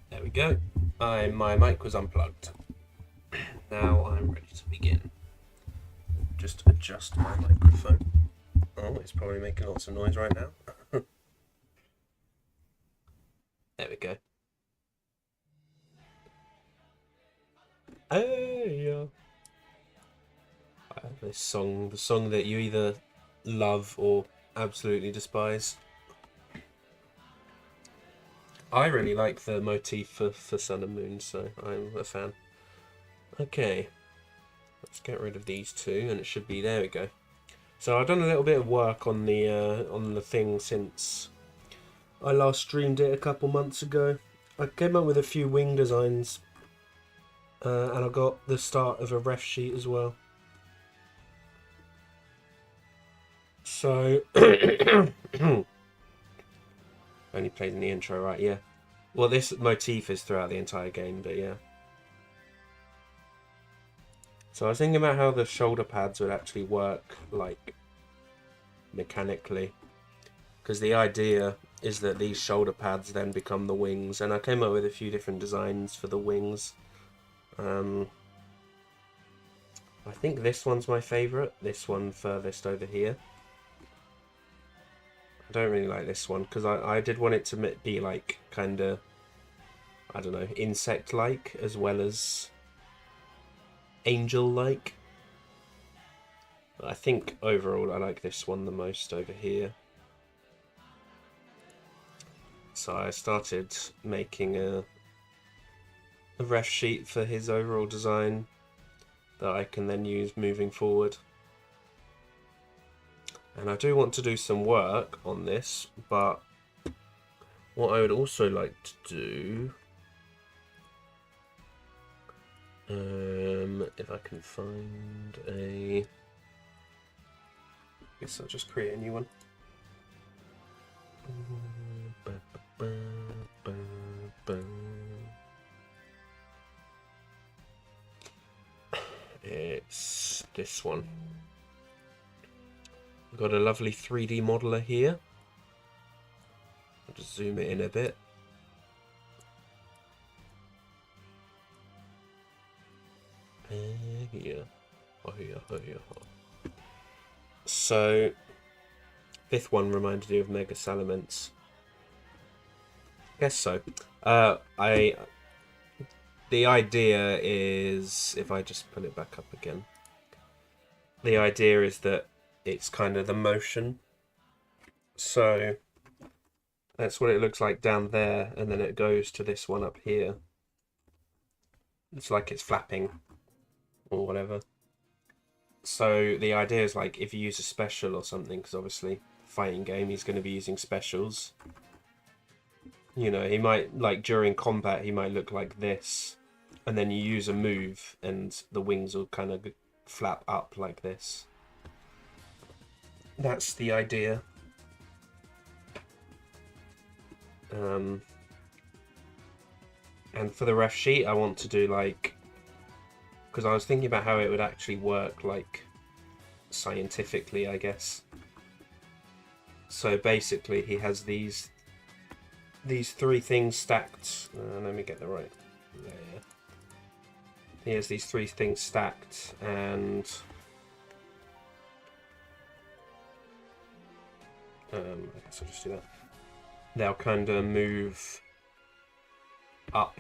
There we go. My mic was unplugged. Now I'm ready to begin. Just adjust my microphone. Oh, it's probably making lots of noise right now. There we go. Hey, I have this song, the song that you either love or absolutely despise. I really like the motif for Sun and Moon, so I'm a fan. Okay, let's get rid of these two, and it should be, there we go. So I've done a little bit of work on the thing since I last streamed it a couple months ago. I came up with a few wing designs, and I got the start of a ref sheet as well. So only played in the intro, right? Yeah. Well, this motif is throughout the entire game, but yeah. So I was thinking about how the shoulder pads would actually work, like, mechanically. Because the idea is that these shoulder pads then become the wings, and I came up with a few different designs for the wings. I think this one's my favourite, this one furthest over here. I don't really like this one, because I did want it to be like, kind of, I don't know, insect-like, as well as angel-like. I think overall I like this one the most over here. So I started making a ref sheet for his overall design that I can then use moving forward. And I do want to do some work on this, but what I would also like to do, if I can find I guess I'll just create a new one. It's this one. We've got a lovely 3D modeler here. I'll just zoom it in a bit. Here. Oh, here, oh, here. So, fifth one reminded you of Mega Salamence. Guess so. The idea is, if I just put it back up again, the idea is that it's kind of the motion. So that's what it looks like down there, and then it goes to this one up here. It's like it's flapping or whatever. So the idea is, like, if you use a special or something, because obviously fighting game, he's going to be using specials. You know, he might, like, during combat, he might look like this, and then you use a move, and the wings will kind of flap up like this. That's the idea. And for the ref sheet, I want to do, like, because I was thinking about how it would actually work, like, scientifically, I guess. So basically, he has these three things stacked. Let me get the right there. He has these three things stacked, and I guess I'll just do that. They'll kind of move up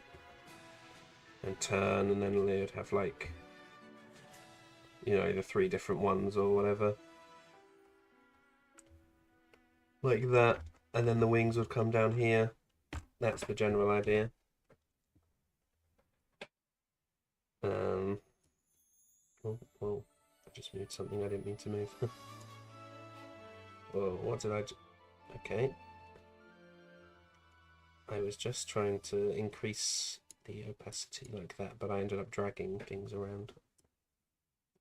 and turn, and then they would have, like, you know, the three different ones or whatever. Like that. And then the wings would come down here. That's the general idea. Oh, whoa. I just moved something I didn't mean to move. Whoa, what did I do? Okay. I was just trying to increase the opacity like that, but I ended up dragging things around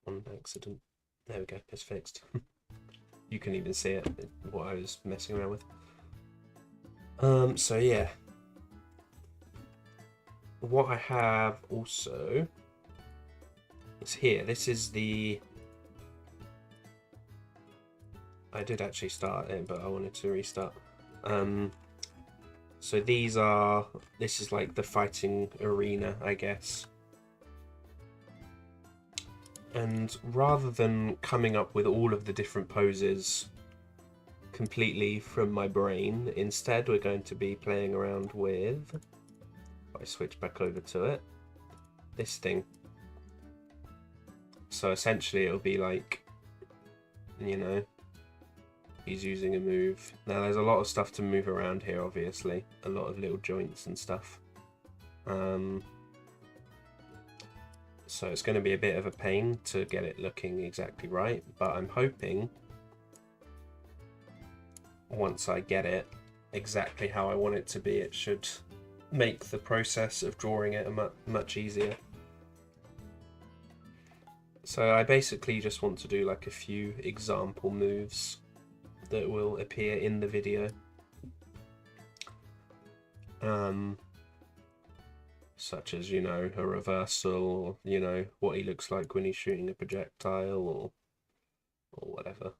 on accident. There we go, it's fixed. You can even see it, what I was messing around with. So yeah. what I have also is here. This is the... I did actually start it, but I wanted to restart. So these are... This is like the fighting arena, I guess. And rather than coming up with all of the different poses completely from my brain, instead we're going to be playing around with... If I switch back over to it, this thing. So essentially it'll be like, you know, he's using a move. Now there's a lot of stuff to move around here, obviously. A lot of little joints and stuff. So it's going to be a bit of a pain to get it looking exactly right, but I'm hoping once I get it exactly how I want it to be, it should make the process of drawing it much easier. So I basically just want to do like a few example moves that will appear in the video. Such as, you know, a reversal, or, you know, what he looks like when he's shooting a projectile, or whatever.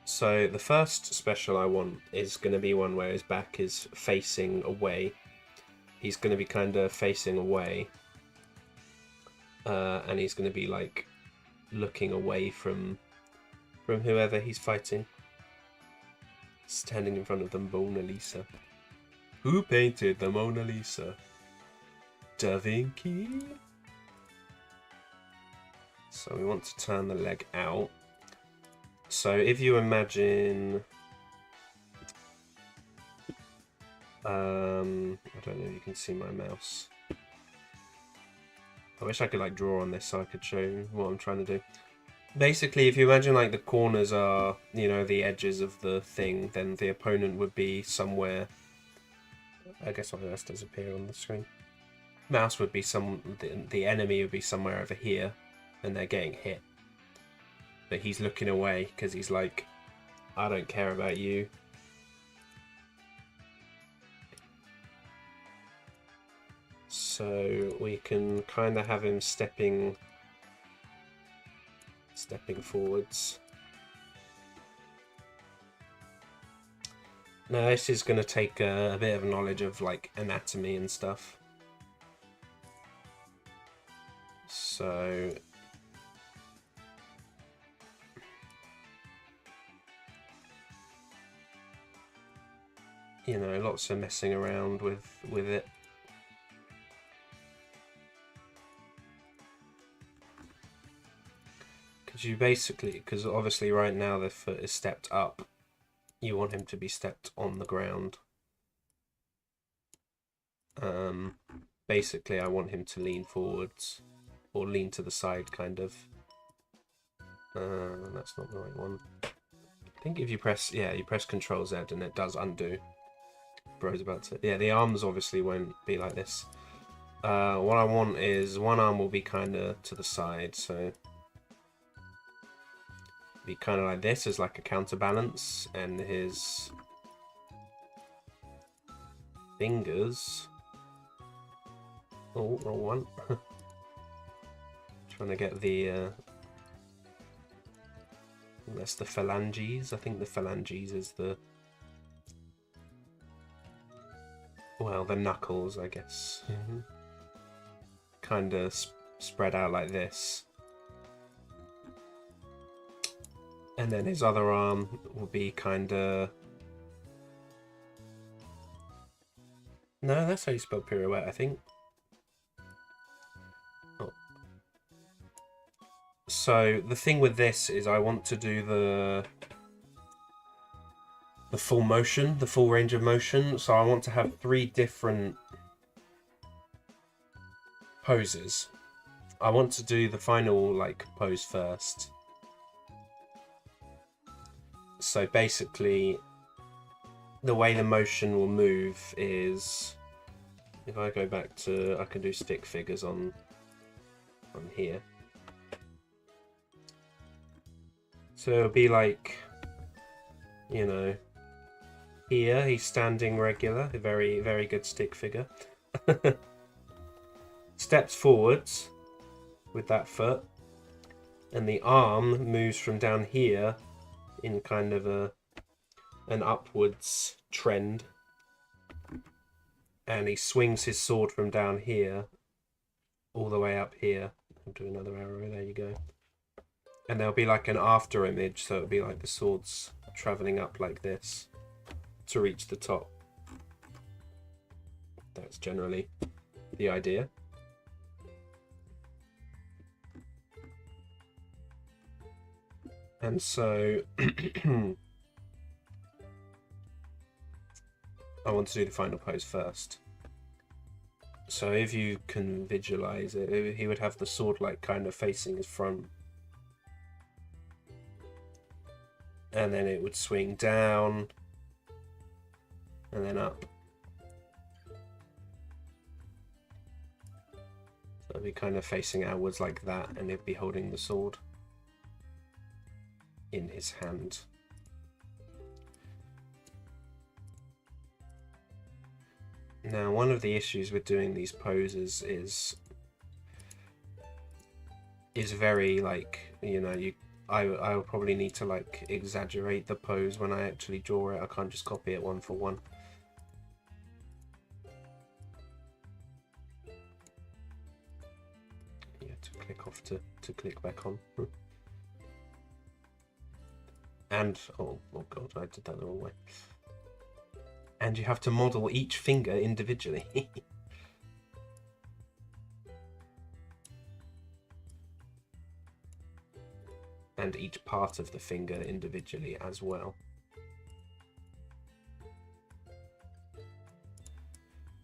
So the first special I want is going to be one where his back is facing away. He's going to be kind of facing away. And he's going to be like looking away from whoever he's fighting. Standing in front of the Mona Lisa. Who painted the Mona Lisa? Da Vinci? So we want to turn the leg out. So if you imagine... I don't know if you can see my mouse. I wish I could like draw on this so I could show you what I'm trying to do. Basically, if you imagine like the corners are, you know, the edges of the thing, then the opponent would be somewhere... I guess my mouse does appear on the screen. Mouse would be the enemy would be somewhere over here, and they're getting hit. But he's looking away because he's like, I don't care about you. So we can kind of have him stepping forwards. Now this is going to take a bit of knowledge of like anatomy and stuff. So you know, lots of messing around with it. Because obviously right now the foot is stepped up, you want him to be stepped on the ground. Basically I want him to lean forwards, or lean to the side, kind of. That's not the right one. I think if you press, you press Control Z and it does undo. Bro's about to, the arms obviously won't be like this. What I want is one arm will be kind of to the side, so be kind of like this as like a counterbalance, and his fingers... Oh, wrong one. Trying to get the... that's the phalanges. I think the phalanges is the... Well, the knuckles, I guess. Kind of spread out like this. And then his other arm will be kind of... No, that's how you spell pirouette, I think. Oh. So the thing with this is I want to do the full motion, the full range of motion. So I want to have 3 different poses. I want to do the final like pose first. So basically, the way the motion will move is, if I go back to, I can do stick figures on here. So it'll be like you know, here he's standing regular, a very, very good stick figure. Steps forwards with that foot, and the arm moves from down here in kind of an upwards trend, and he swings his sword from down here all the way up here. I'll do another arrow, there you go. And there'll be like an after image, so it'll be like the sword's travelling up like this to reach the top. That's generally the idea. And so I want to do the final pose first. So if you can visualize it, he would have the sword like kind of facing his front. And then it would swing down and then up. So it'd be kind of facing outwards like that, and he'd be holding the sword in his hand. Now, one of the issues with doing these poses is very like, you know, I will probably need to like exaggerate the pose when I actually draw it. I can't just copy it one for one. You have to click off to click back on. And oh god, I did that the wrong way. And you have to model each finger individually. And each part of the finger individually as well.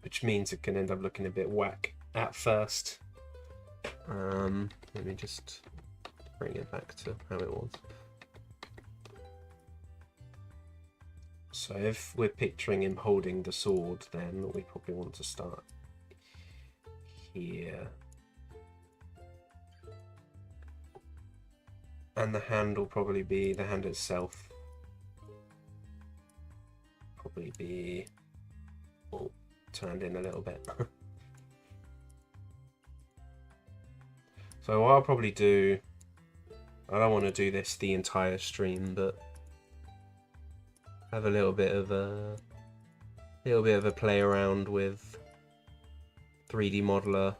Which means it can end up looking a bit whack at first. Let me just bring it back to how it was. So if we're picturing him holding the sword, then we probably want to start here. And the hand will probably be, the hand itself, probably be turned in a little bit. So what I'll probably do, I don't want to do this the entire stream, but have a little bit of a play around with 3D Modeler.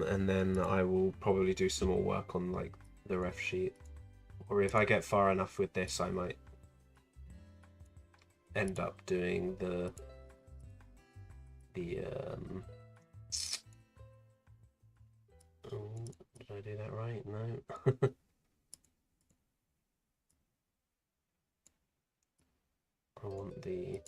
And then I will probably do some more work on like the ref sheet, or if I get far enough with this, I might end up doing the oh, did I do that right? No. I want the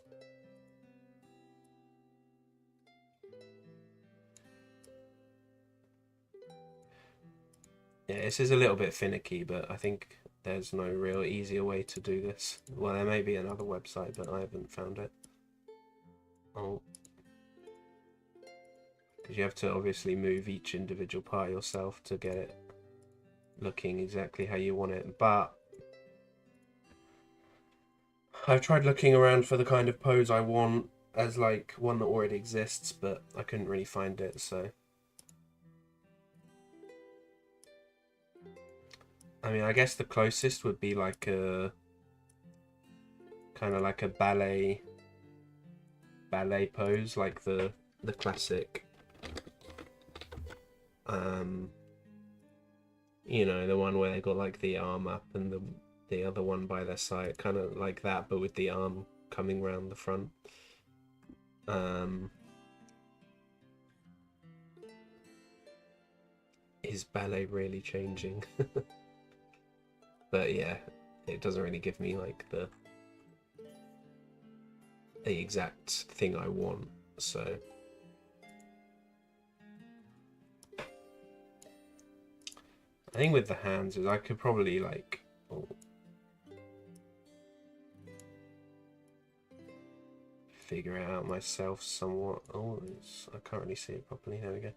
yeah, this is a little bit finicky, but I think there's no real easier way to do this. Well, there may be another website, but I haven't found it. Oh. Because you have to obviously move each individual part yourself to get it looking exactly how you want it. But I've tried looking around for the kind of pose I want as like one that already exists, but I couldn't really find it, so... I mean, I guess the closest would be like a... kind of like a ballet pose, like the classic... you know, the one where they got like the arm up and the other one by their side, kind of like that, but with the arm coming round the front. Is ballet really changing? But yeah, it doesn't really give me like the exact thing I want, so I think with the hands is I could probably like figure it out myself somewhat. Oh, I can't really see it properly. There we go.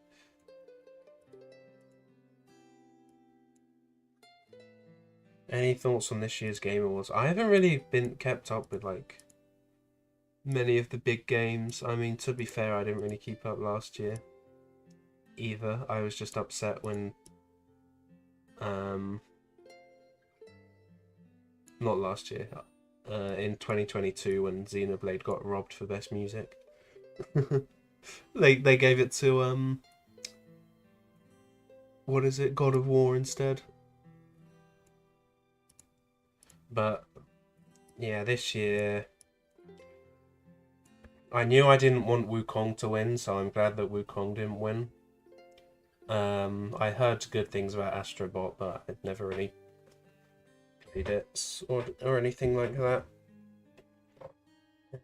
Any thoughts on this year's Game Awards? I haven't really been kept up with like many of the big games. I mean, to be fair, I didn't really keep up last year either. I was just upset when not last year, in 2022 when Xenoblade got robbed for best music. they gave it to what is it, God of War instead. But yeah, this year I knew I didn't want Wukong to win, so I'm glad that Wukong didn't win. I heard good things about Astrobot, but I'd never really played it or anything like that.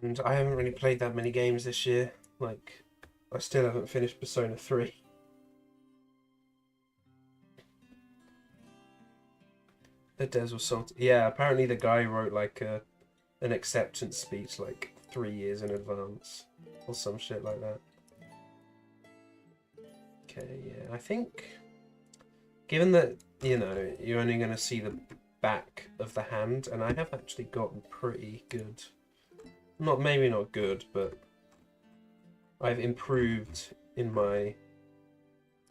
And I haven't really played that many games this year. Like, I still haven't finished Persona 3. The Des was salty. Yeah, apparently the guy wrote like an acceptance speech like 3 years in advance or some shit like that. Okay, yeah, I think given that, you know, you're only going to see the back of the hand, and I have actually gotten pretty good. Maybe not good, but I've improved in my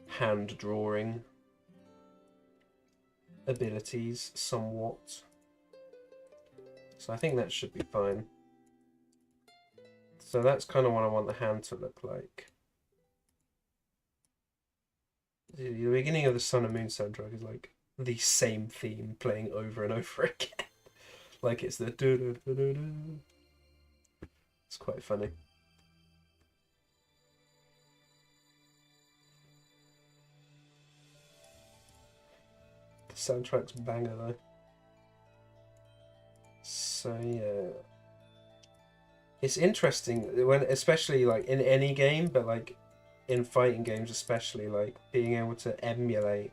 hand drawing abilities somewhat. So I think that should be fine. So that's kind of what I want the hand to look like. The beginning of the Sun and Moon soundtrack is like the same theme playing over and over again. Like it's the do-do-do-do-do. It's quite funny. The soundtrack's banger though. So yeah, it's interesting when, especially like in any game, but like in fighting games especially, like being able to emulate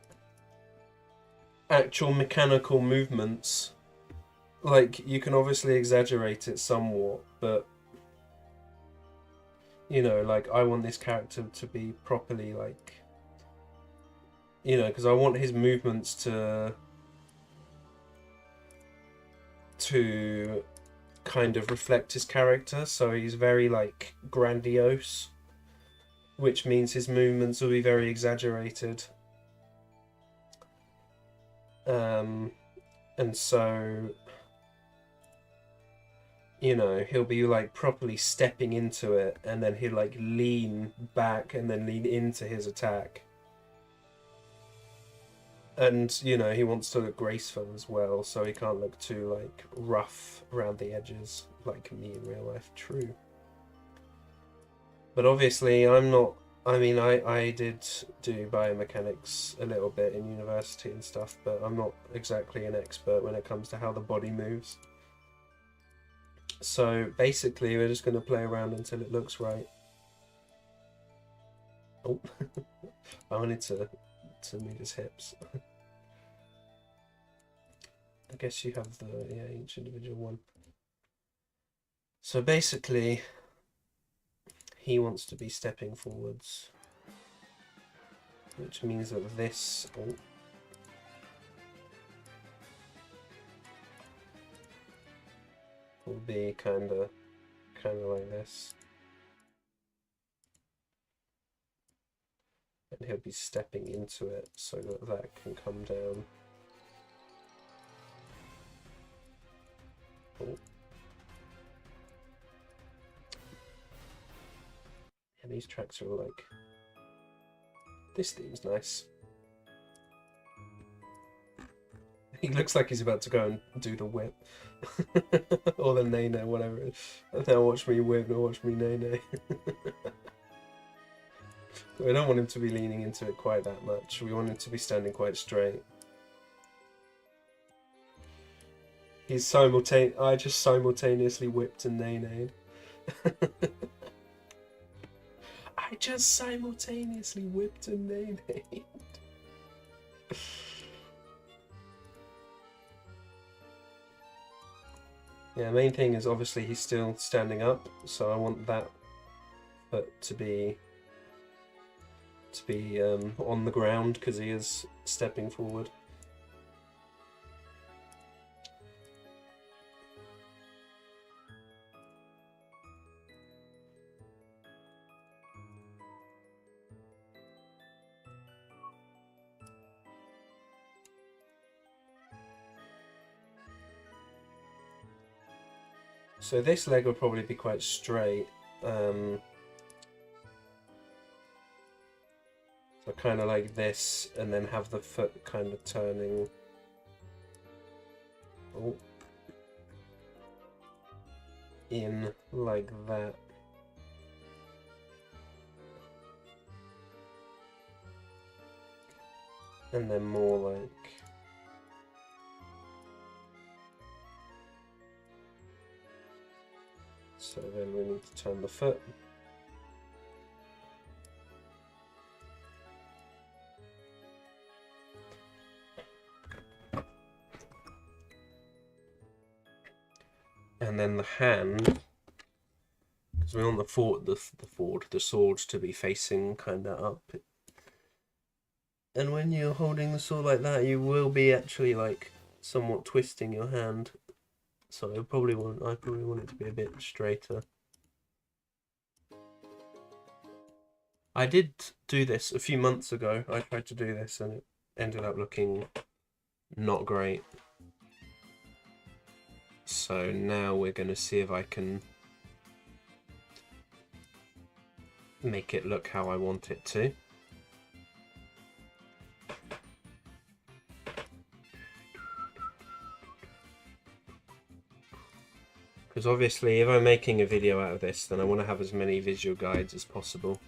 actual mechanical movements. Like you can obviously exaggerate it somewhat, but you know, like I want this character to be properly like, you know, because I want his movements to kind of reflect his character, so he's very like grandiose, which means his movements will be very exaggerated. And so, you know, he'll be like properly stepping into it, and then he'll like lean back and then lean into his attack. And, you know, he wants to look graceful as well, so he can't look too like rough around the edges like me in real life. True. But obviously I'm not, I mean, I did do biomechanics a little bit in university and stuff, but I'm not exactly an expert when it comes to how the body moves. So basically we're just going to play around until it looks right. Oh, I wanted to move his hips. I guess you have the, yeah, each individual one. So basically he wants to be stepping forwards, which means that this will be kind of like this, and he'll be stepping into it so that that can come down. Oh. And these tracks are like, this theme's nice. He looks like he's about to go and do the whip. Or the nay-nay, whatever it is. Now watch me whip, now watch me nay-nay. We don't want him to be leaning into it quite that much. We want him to be standing quite straight. He's I just simultaneously whipped and nay-nayed. I just simultaneously whipped and nay-nayed. Yeah, main thing is obviously he's still standing up, so I want that to be on the ground because he is stepping forward. So this leg will probably be quite straight. So kind of like this, and then have the foot kind of turning. Oh. In like that. And then more like... So then we need to turn the foot. And then the hand, because we want the sword to be facing kind of up. And when you're holding the sword like that, you will be actually like somewhat twisting your hand. So I probably want it to be a bit straighter. I did do this a few months ago. I tried to do this and it ended up looking not great. So now we're going to see if I can make it look how I want it to. Because obviously if I'm making a video out of this, then I want to have as many visual guides as possible.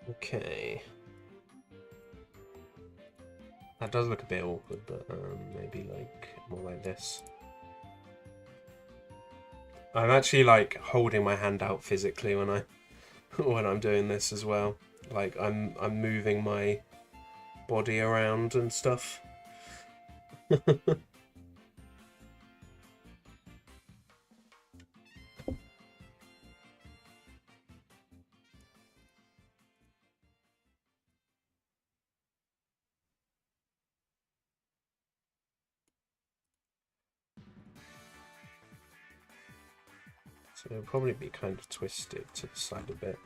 Okay. That does look a bit awkward, but maybe like more like this. I'm actually like holding my hand out physically when I'm doing this as well. Like I'm moving my body around and stuff. So it'll probably be kind of twisted to the side a bit.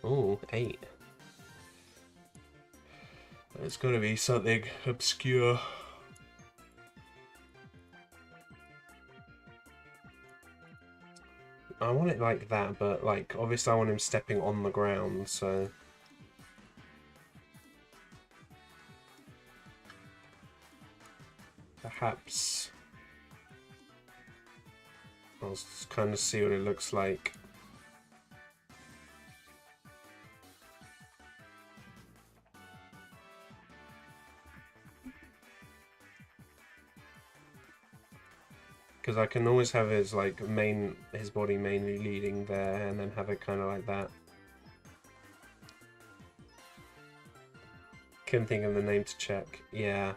Oh, 8. It's going to be something obscure. I want it like that, but like obviously I want him stepping on the ground, so perhaps I'll just kind of see what it looks like. Because I can always have his like his body mainly leading there, and then have it kind of like that. Couldn't think of the name to check. Yeah.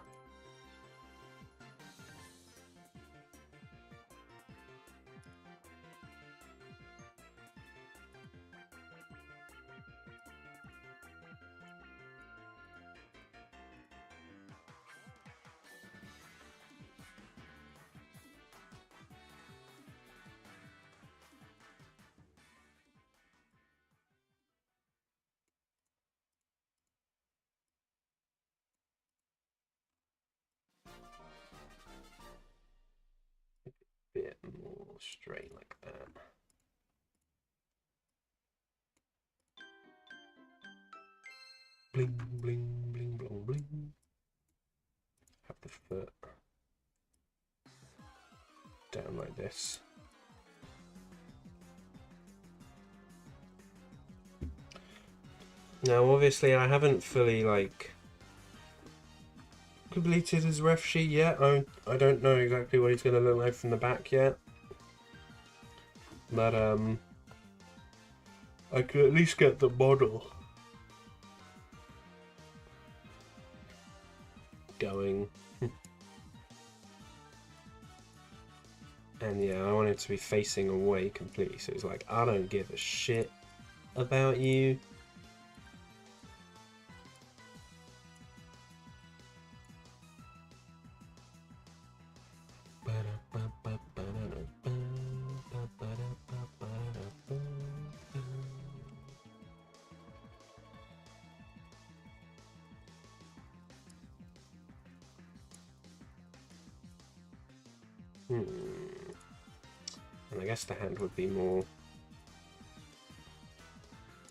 bit more straight like that. Bling, bling, bling, bling, bling. Have the foot down like this. Now, obviously, I haven't fully, like, completed his ref sheet yet. I don't know exactly what he's going to look like from the back yet. But, I could at least get the model going. And yeah, I want it to be facing away completely, so it's like, I don't give a shit about you. And I guess the hand would be more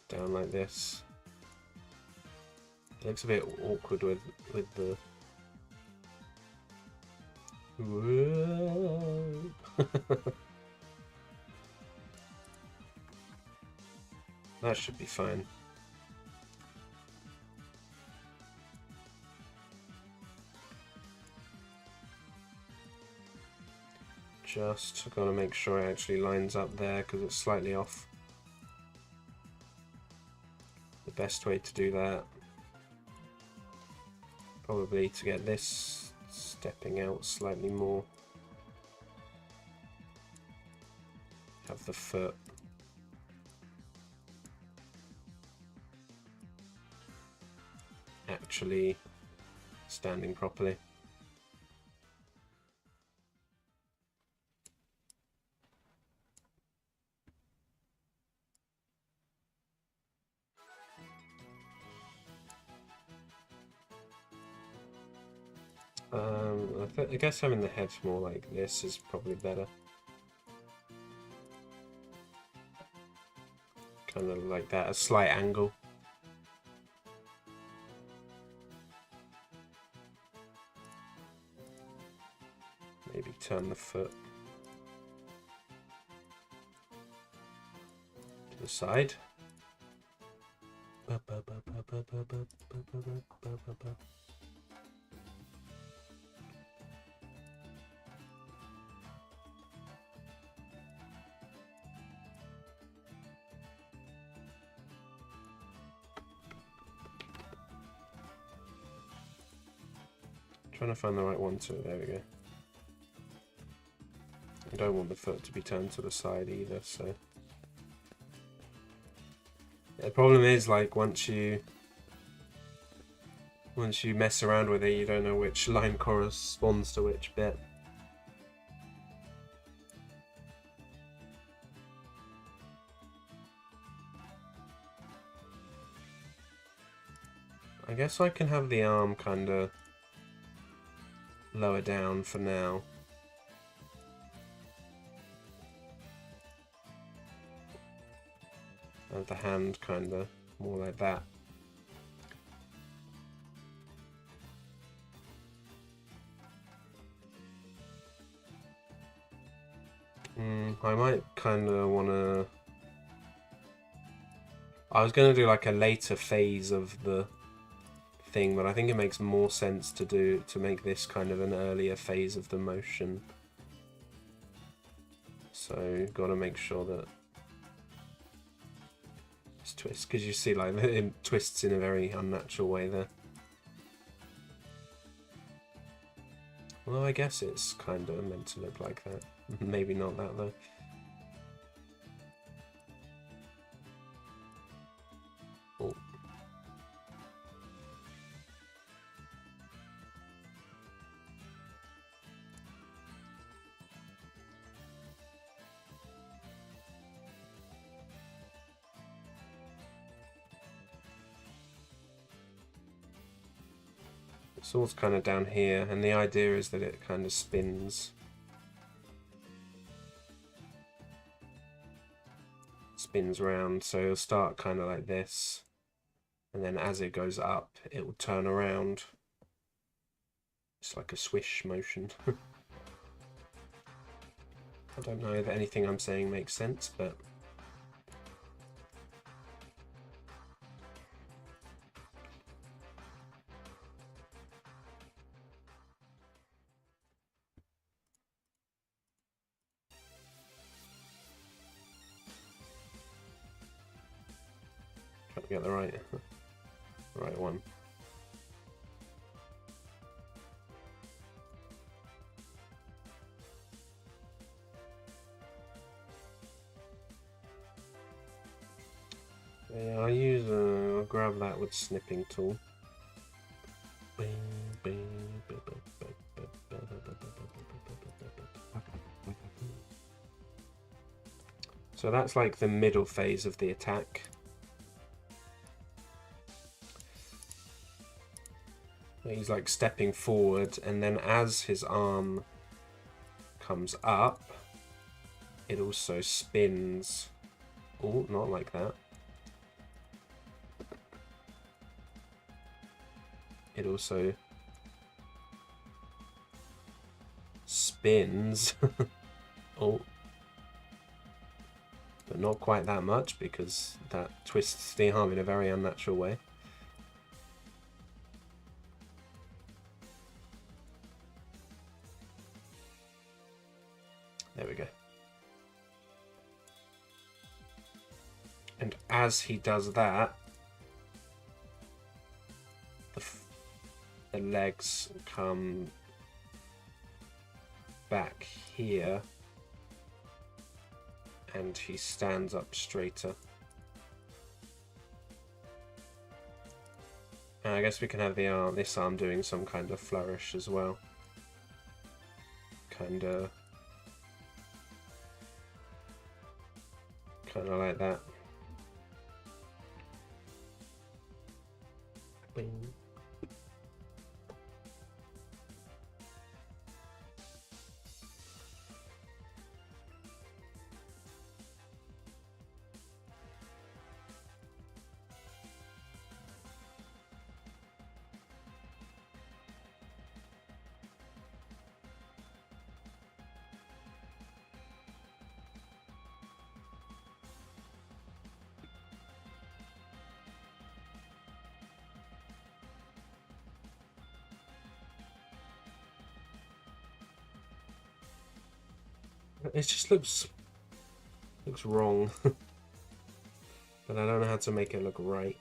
down like this. It looks a bit awkward with the. That should be fine. Just gotta make sure it actually lines up there because it's slightly off. The best way to do that, probably to get this stepping out slightly more. Have the foot actually standing properly. I guess having the head more like this is probably better. Kind of like that, a slight angle. Maybe turn the foot to the side. Trying to find the right one too. There we go. I don't want the foot to be turned to the side either, so. The problem is, like, once you mess around with it, you don't know which line corresponds to which bit. I guess I can have the arm kind of lower down for now. And the hand kind of more like that. I might kind of want to. I was going to do like a later phase of the thing, but I think it makes more sense to make this kind of an earlier phase of the motion. So got to make sure that it's twist, because you see like it twists in a very unnatural way there. Although I guess it's kind of meant to look like that. Maybe not that though. Oh. The sword's kind of down here, and the idea is that it kind of spins spins round. So it'll start kind of like this, and then as it goes up, it will turn around. It's like a swish motion. I don't know if anything I'm saying makes sense, but trying to get the right one. Yeah, I'll grab that with snipping tool. So that's like the middle phase of the attack. He's like stepping forward, and then as his arm comes up, it also spins. Oh, not like that. It also spins. Oh. But not quite that much, because that twists the arm in a very unnatural way. There we go. And as he does that, the legs come back here, and he stands up straighter. And I guess we can have the this arm doing some kind of flourish as well. Kind of like that. Bing. It just looks wrong. But I don't know how to make it look right.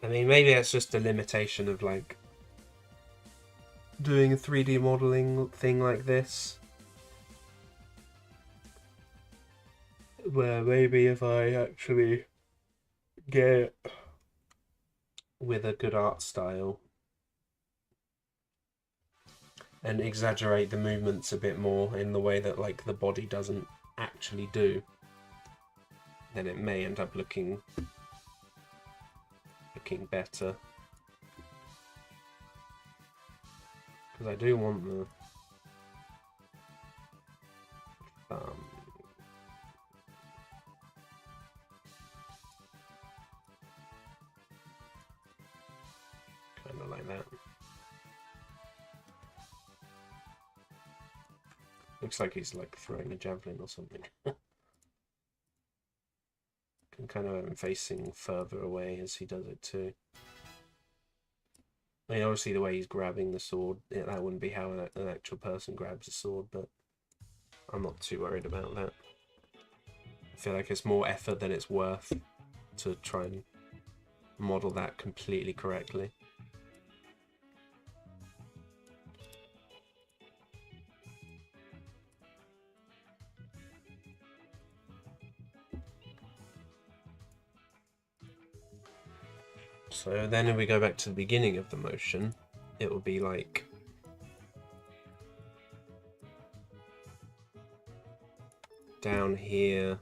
I mean, maybe that's just a limitation of like doing a 3D modeling thing like this, where maybe if I actually get with a good art style and exaggerate the movements a bit more in the way that like the body doesn't actually do, then it may end up looking better. Because I do want the thumb. Kind of like that. Looks like he's like throwing a javelin or something. Can kind of have him facing further away as he does it too. I mean, obviously the way he's grabbing the sword, that wouldn't be how an actual person grabs a sword, but I'm not too worried about that. I feel like it's more effort than it's worth to try and model that completely correctly. So then if we go back to the beginning of the motion, it will be like down here.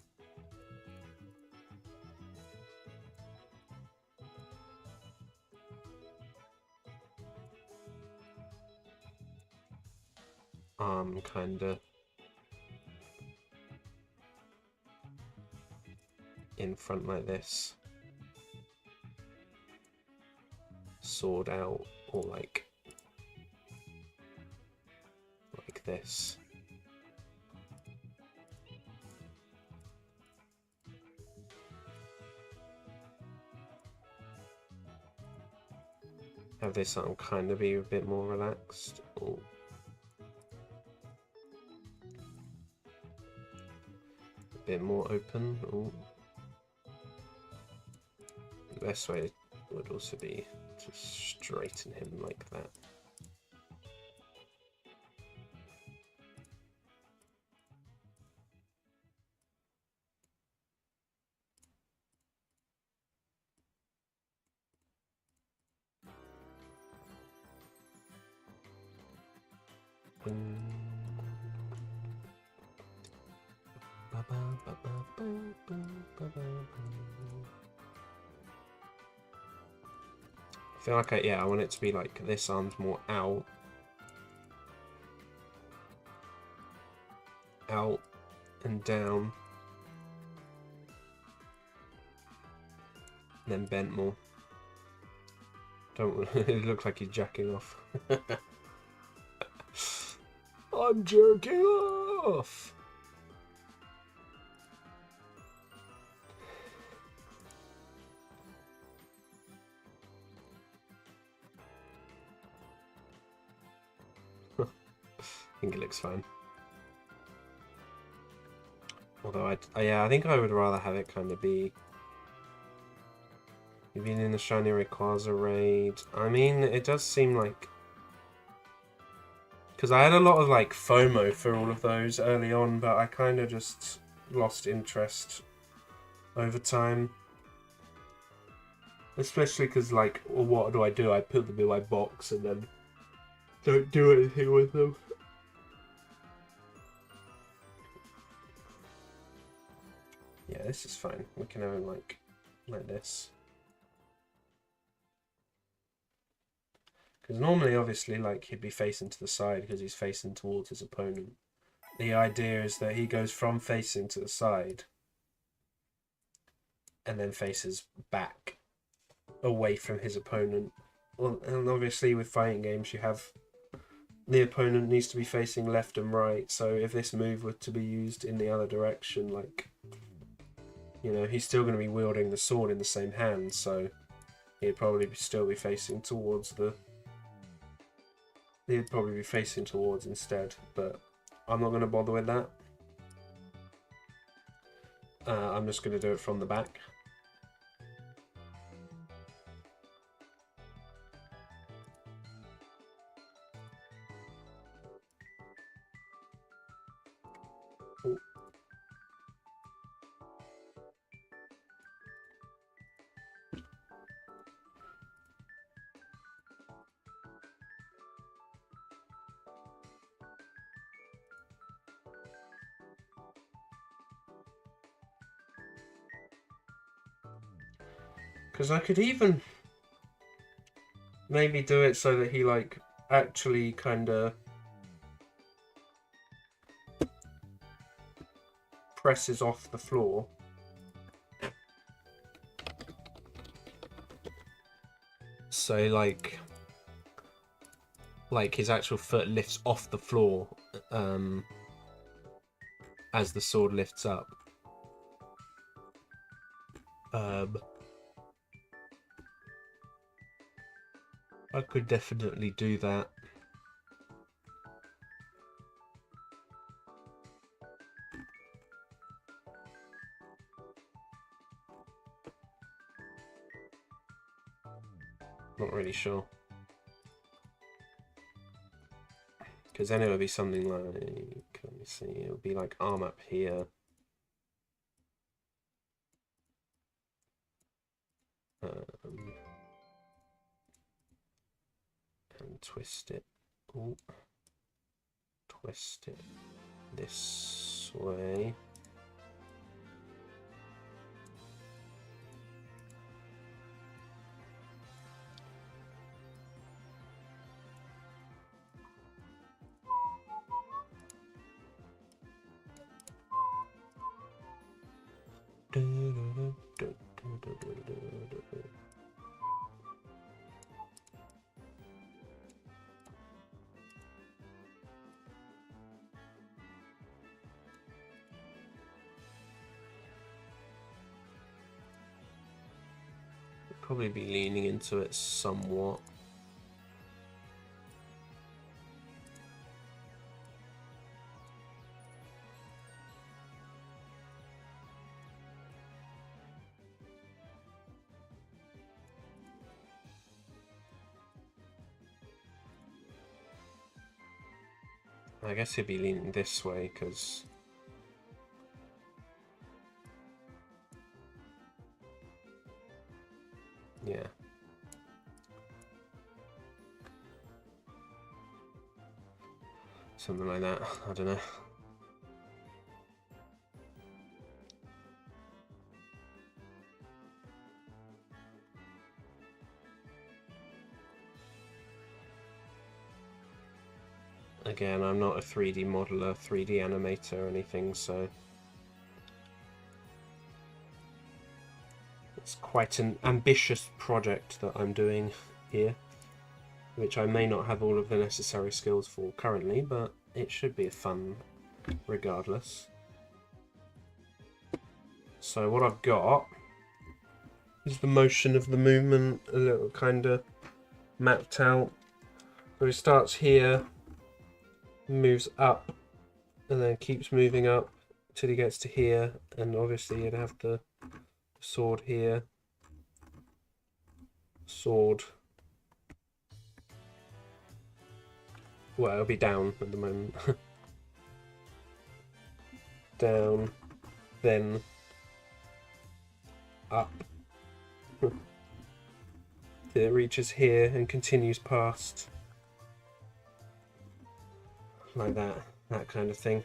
Arm kinda in front like this. Sword out, or like this. Have this arm kind of be a bit more relaxed. Ooh. A bit more open. Ooh. The best way would also be to straighten him like that. I feel like I want it to be like this arm's more out, and down, and then bent more. Don't it looks like he's jacking off. I'm jerking off. I think it looks fine. Although I think I would rather have it kind of be. You've been in the Shiny Rayquaza raid. I mean, it does seem like, because I had a lot of like FOMO for all of those early on, but I kind of just lost interest over time. Especially because, like, well, what do? I put them in my box and then don't do anything with them. Yeah, this is fine. We can have him like this. Because normally, obviously, like, he'd be facing to the side because he's facing towards his opponent. The idea is that he goes from facing to the side and then faces back away from his opponent. Well, and obviously with fighting games you have the opponent needs to be facing left and right, so if this move were to be used in the other direction, like, you know, he's still going to be wielding the sword in the same hand, so he'd probably still be facing towards he'd probably be facing towards instead, but I'm not going to bother with that. I'm just going to do it from the back. Ooh. Because I could even maybe do it so that he, like, actually kind of presses off the floor. So, like his actual foot lifts off the floor as the sword lifts up. I could definitely do that. Not really sure. Because then it would be something like, let me see, it would be like arm up here. And twist it. Ooh. Twist it this way. Probably be leaning into it somewhat. I guess he'd be leaning this way because yeah. Something like that. I don't know. Again, I'm not a 3D modeler, 3D animator or anything, so it's quite an ambitious project that I'm doing here, which I may not have all of the necessary skills for currently, but it should be fun regardless. So what I've got is the motion of the movement, a little kind of mapped out. So he starts here, moves up, and then keeps moving up till he gets to here, and obviously you'd have the sword here, sword. Well, it'll be down at the moment. Down, then up. It reaches here and continues past. Like that kind of thing.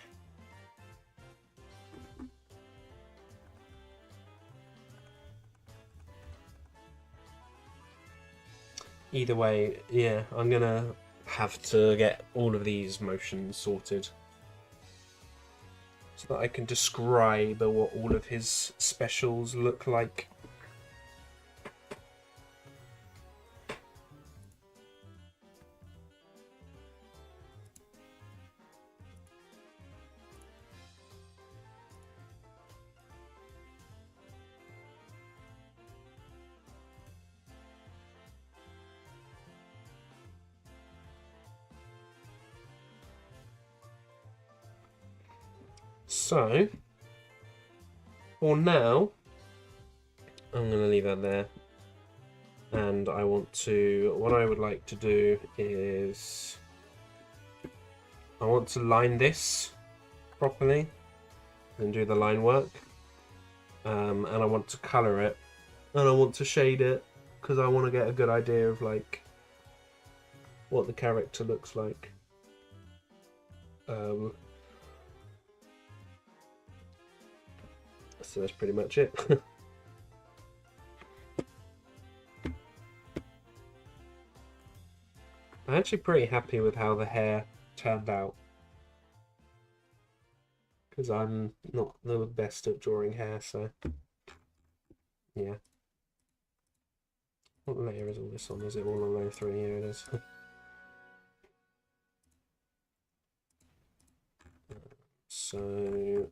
Either way, yeah, I'm gonna have to get all of these motions sorted so that I can describe what all of his specials look like. So, for now, I'm going to leave that there. And I want to, what I would like to do is, I want to line this properly and do the line work. And I want to colour it. And I want to shade it because I want to get a good idea of like what the character looks like. So that's pretty much it. I'm actually pretty happy with how the hair turned out, because I'm not the best at drawing hair, so yeah. What layer is all this on? Is it all on layer 3? Here it is. So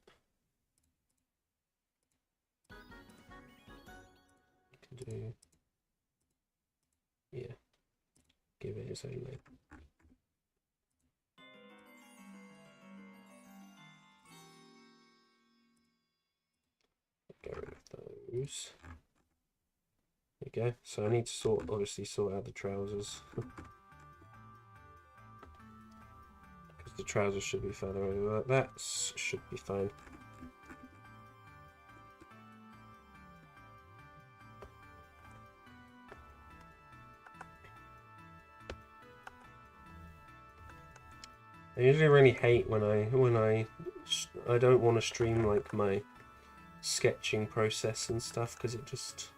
do, yeah, give it its own name. Get rid of those. There you go. So I need to obviously sort out the trousers. Because the trousers should be further over. That should be fine. I usually really hate when I don't want to stream like my sketching process and stuff, because it just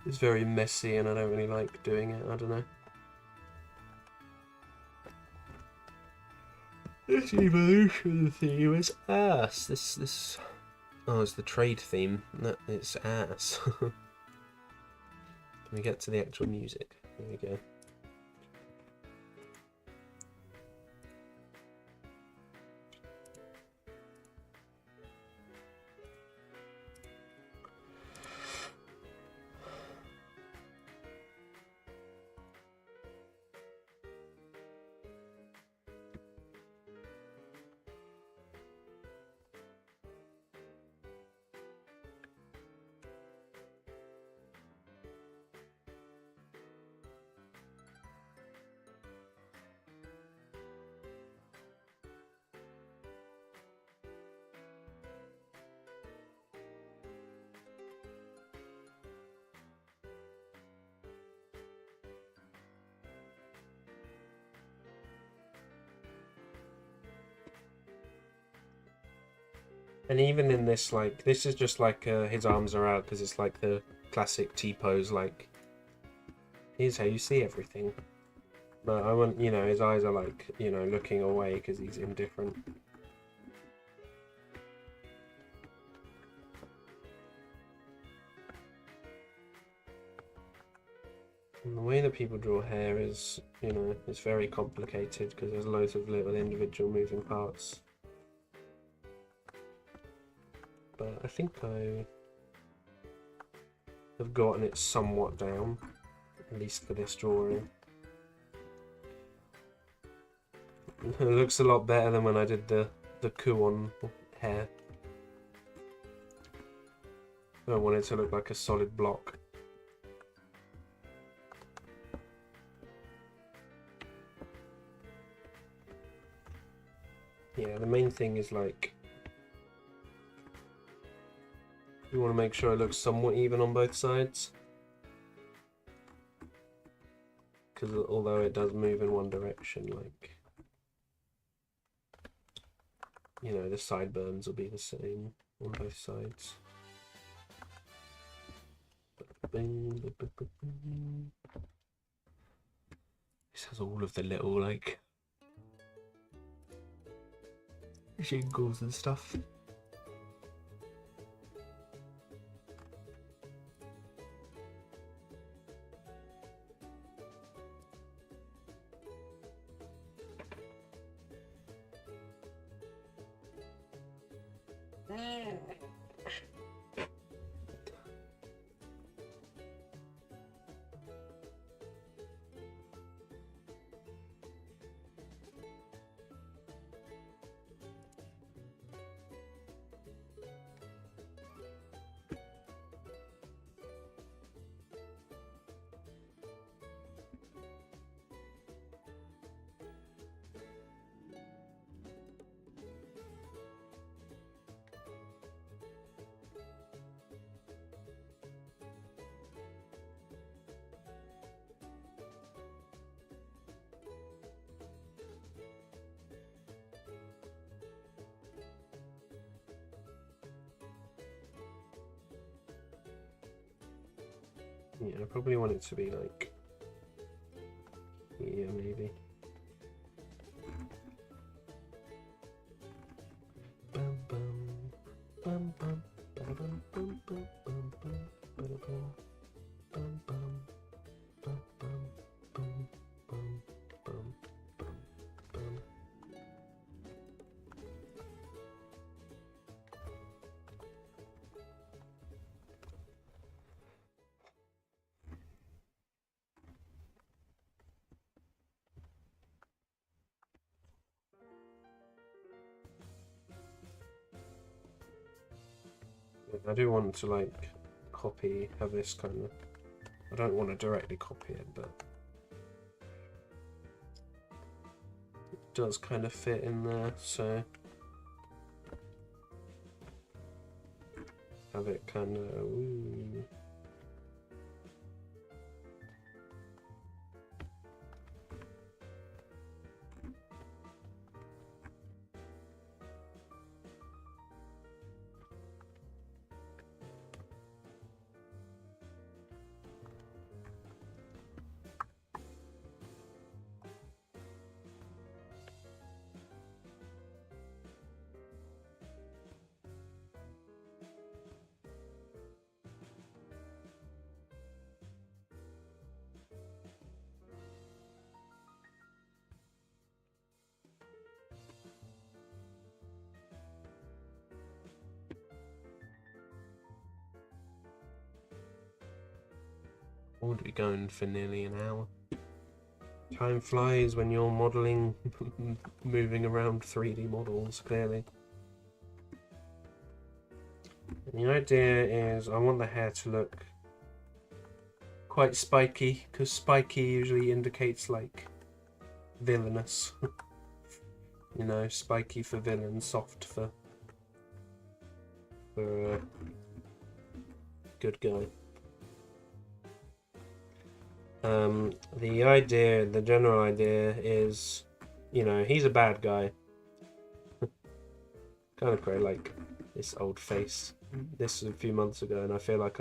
is very messy and I don't really like doing it. I don't know. This evolution theme is ass. This oh, it's the trade theme. No, it's ass. Can we get to the actual music? There we go. And even in this, like, this is just like his arms are out because it's like the classic T-pose, like, here's how you see everything. But I want, you know, his eyes are like, you know, looking away because he's indifferent. And the way that people draw hair is, you know, it's very complicated because there's loads of little individual moving parts. But I think I have gotten it somewhat down, at least for this drawing. It looks a lot better than when I did the Kuon hair. I don't want it to look like a solid block. Yeah, the main thing is like you want to make sure it looks somewhat even on both sides. Because although it does move in one direction, like, you know, the sideburns will be the same on both sides. This has all of the little, like, jingles and stuff. Yeah, I probably want it to be like here, maybe. Bum bum bum bum bum bum bum bum bum bum bum bum bum bum bum bum bum bum. I do want to like have this kind of. I don't want to directly copy it, but it does kind of fit in there, so have it kind of. Ooh. Would be going for nearly an hour. Time flies when you're modelling, moving around 3D models, clearly. And the idea is I want the hair to look quite spiky, because spiky usually indicates like villainous. You know, spiky for villain, soft for good guy. The general idea is, you know, he's a bad guy. Kind of great, like, this old face. This was a few months ago, and I feel like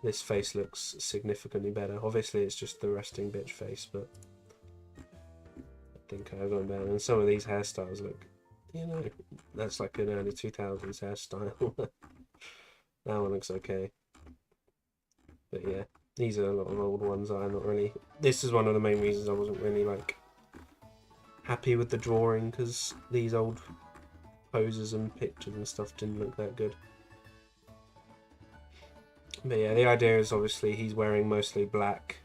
this face looks significantly better. Obviously, it's just the resting bitch face, but I think I've gone down. And some of these hairstyles look, that's like an early 2000s hairstyle. That one looks okay. But yeah, these are a lot of old ones I'm not really... This is one of the main reasons I wasn't really, like, happy with the drawing, because these old poses and pictures and stuff didn't look that good. But yeah, the idea is obviously he's wearing mostly black.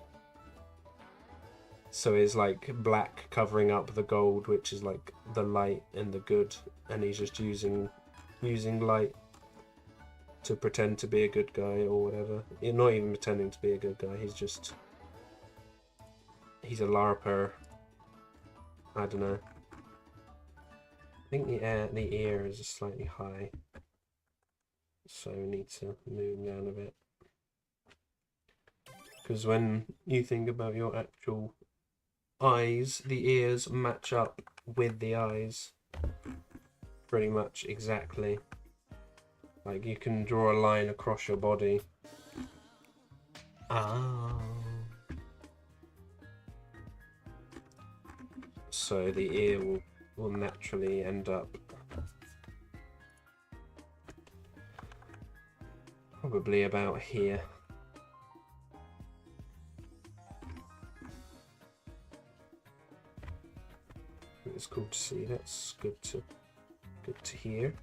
So it's like black covering up the gold, which is like the light and the good, and he's just using light to pretend to be a good guy or whatever. He's not even pretending to be a good guy, he's a LARPer. I don't know. I think the ear is slightly high, so we need to move down a bit. Because when you think about your actual eyes, the ears match up with the eyes pretty much exactly. Like, you can draw a line across your body. So the ear will naturally end up probably about here. It's cool to see. That's good to hear.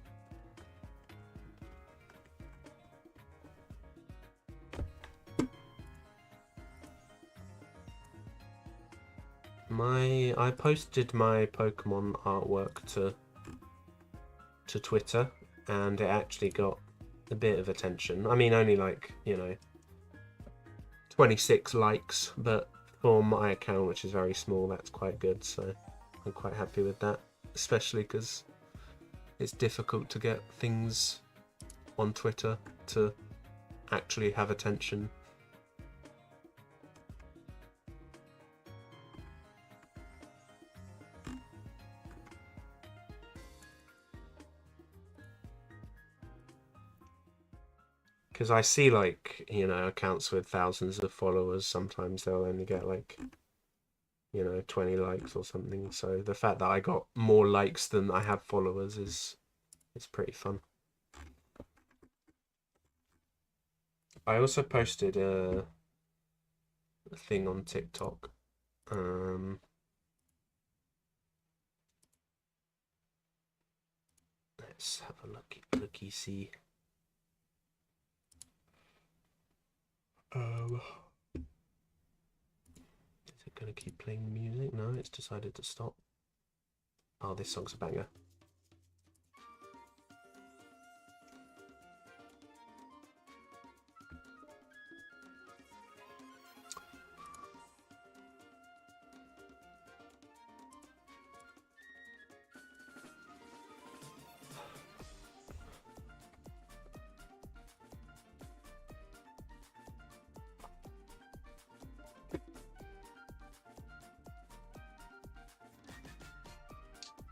I posted my Pokemon artwork to Twitter, and it actually got a bit of attention. I mean, only like, 26 likes, but for my account, which is very small, that's quite good, so I'm quite happy with that, especially because it's difficult to get things on Twitter to actually have attention. Because I see, like, accounts with thousands of followers, sometimes they'll only get like 20 likes or something. So the fact that I got more likes than I have followers is pretty fun. I also posted a thing on TikTok. Let's have a looky see. Is it gonna keep playing the music? No, it's decided to stop. Oh, this song's a banger.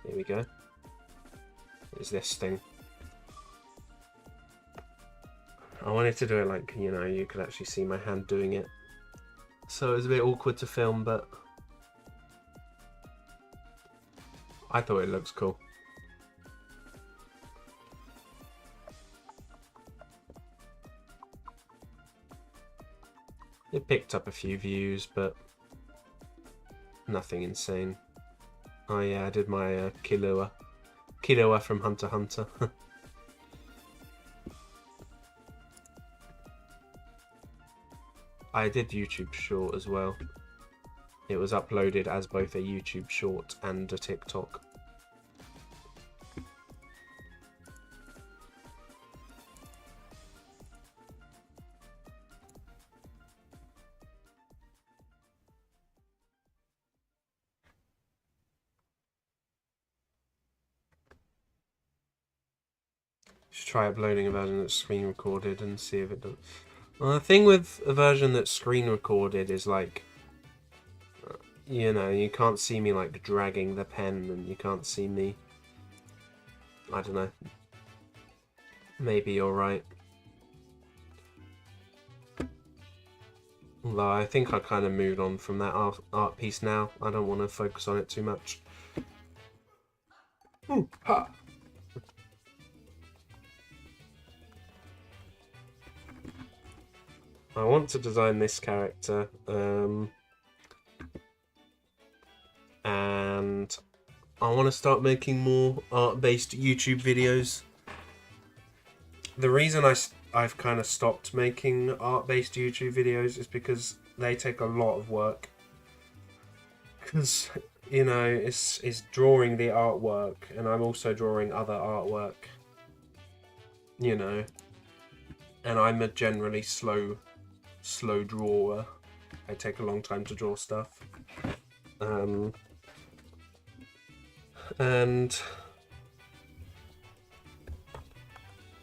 Here we go. Is this thing. I wanted to do it like, you could actually see my hand doing it. So it was a bit awkward to film, but I thought it looks cool. It picked up a few views, but nothing insane. Oh yeah, I did my Killua from Hunter x Hunter. I did YouTube short as well. It was uploaded as both a YouTube short and a TikTok. Should try uploading a version that's screen recorded and see if it does. Well, the thing with a version that's screen recorded is like, you can't see me like dragging the pen, and you can't see me, I don't know, maybe you're right. Although I think I kind of moved on from that art piece now. I don't want to focus on it too much. Ooh, ha! I want to design this character, and I want to start making more art-based YouTube videos. The reason I've kind of stopped making art-based YouTube videos is because they take a lot of work. Because, you know, it's drawing the artwork, and I'm also drawing other artwork, you know. And I'm a generally slow drawer. I take a long time to draw stuff. And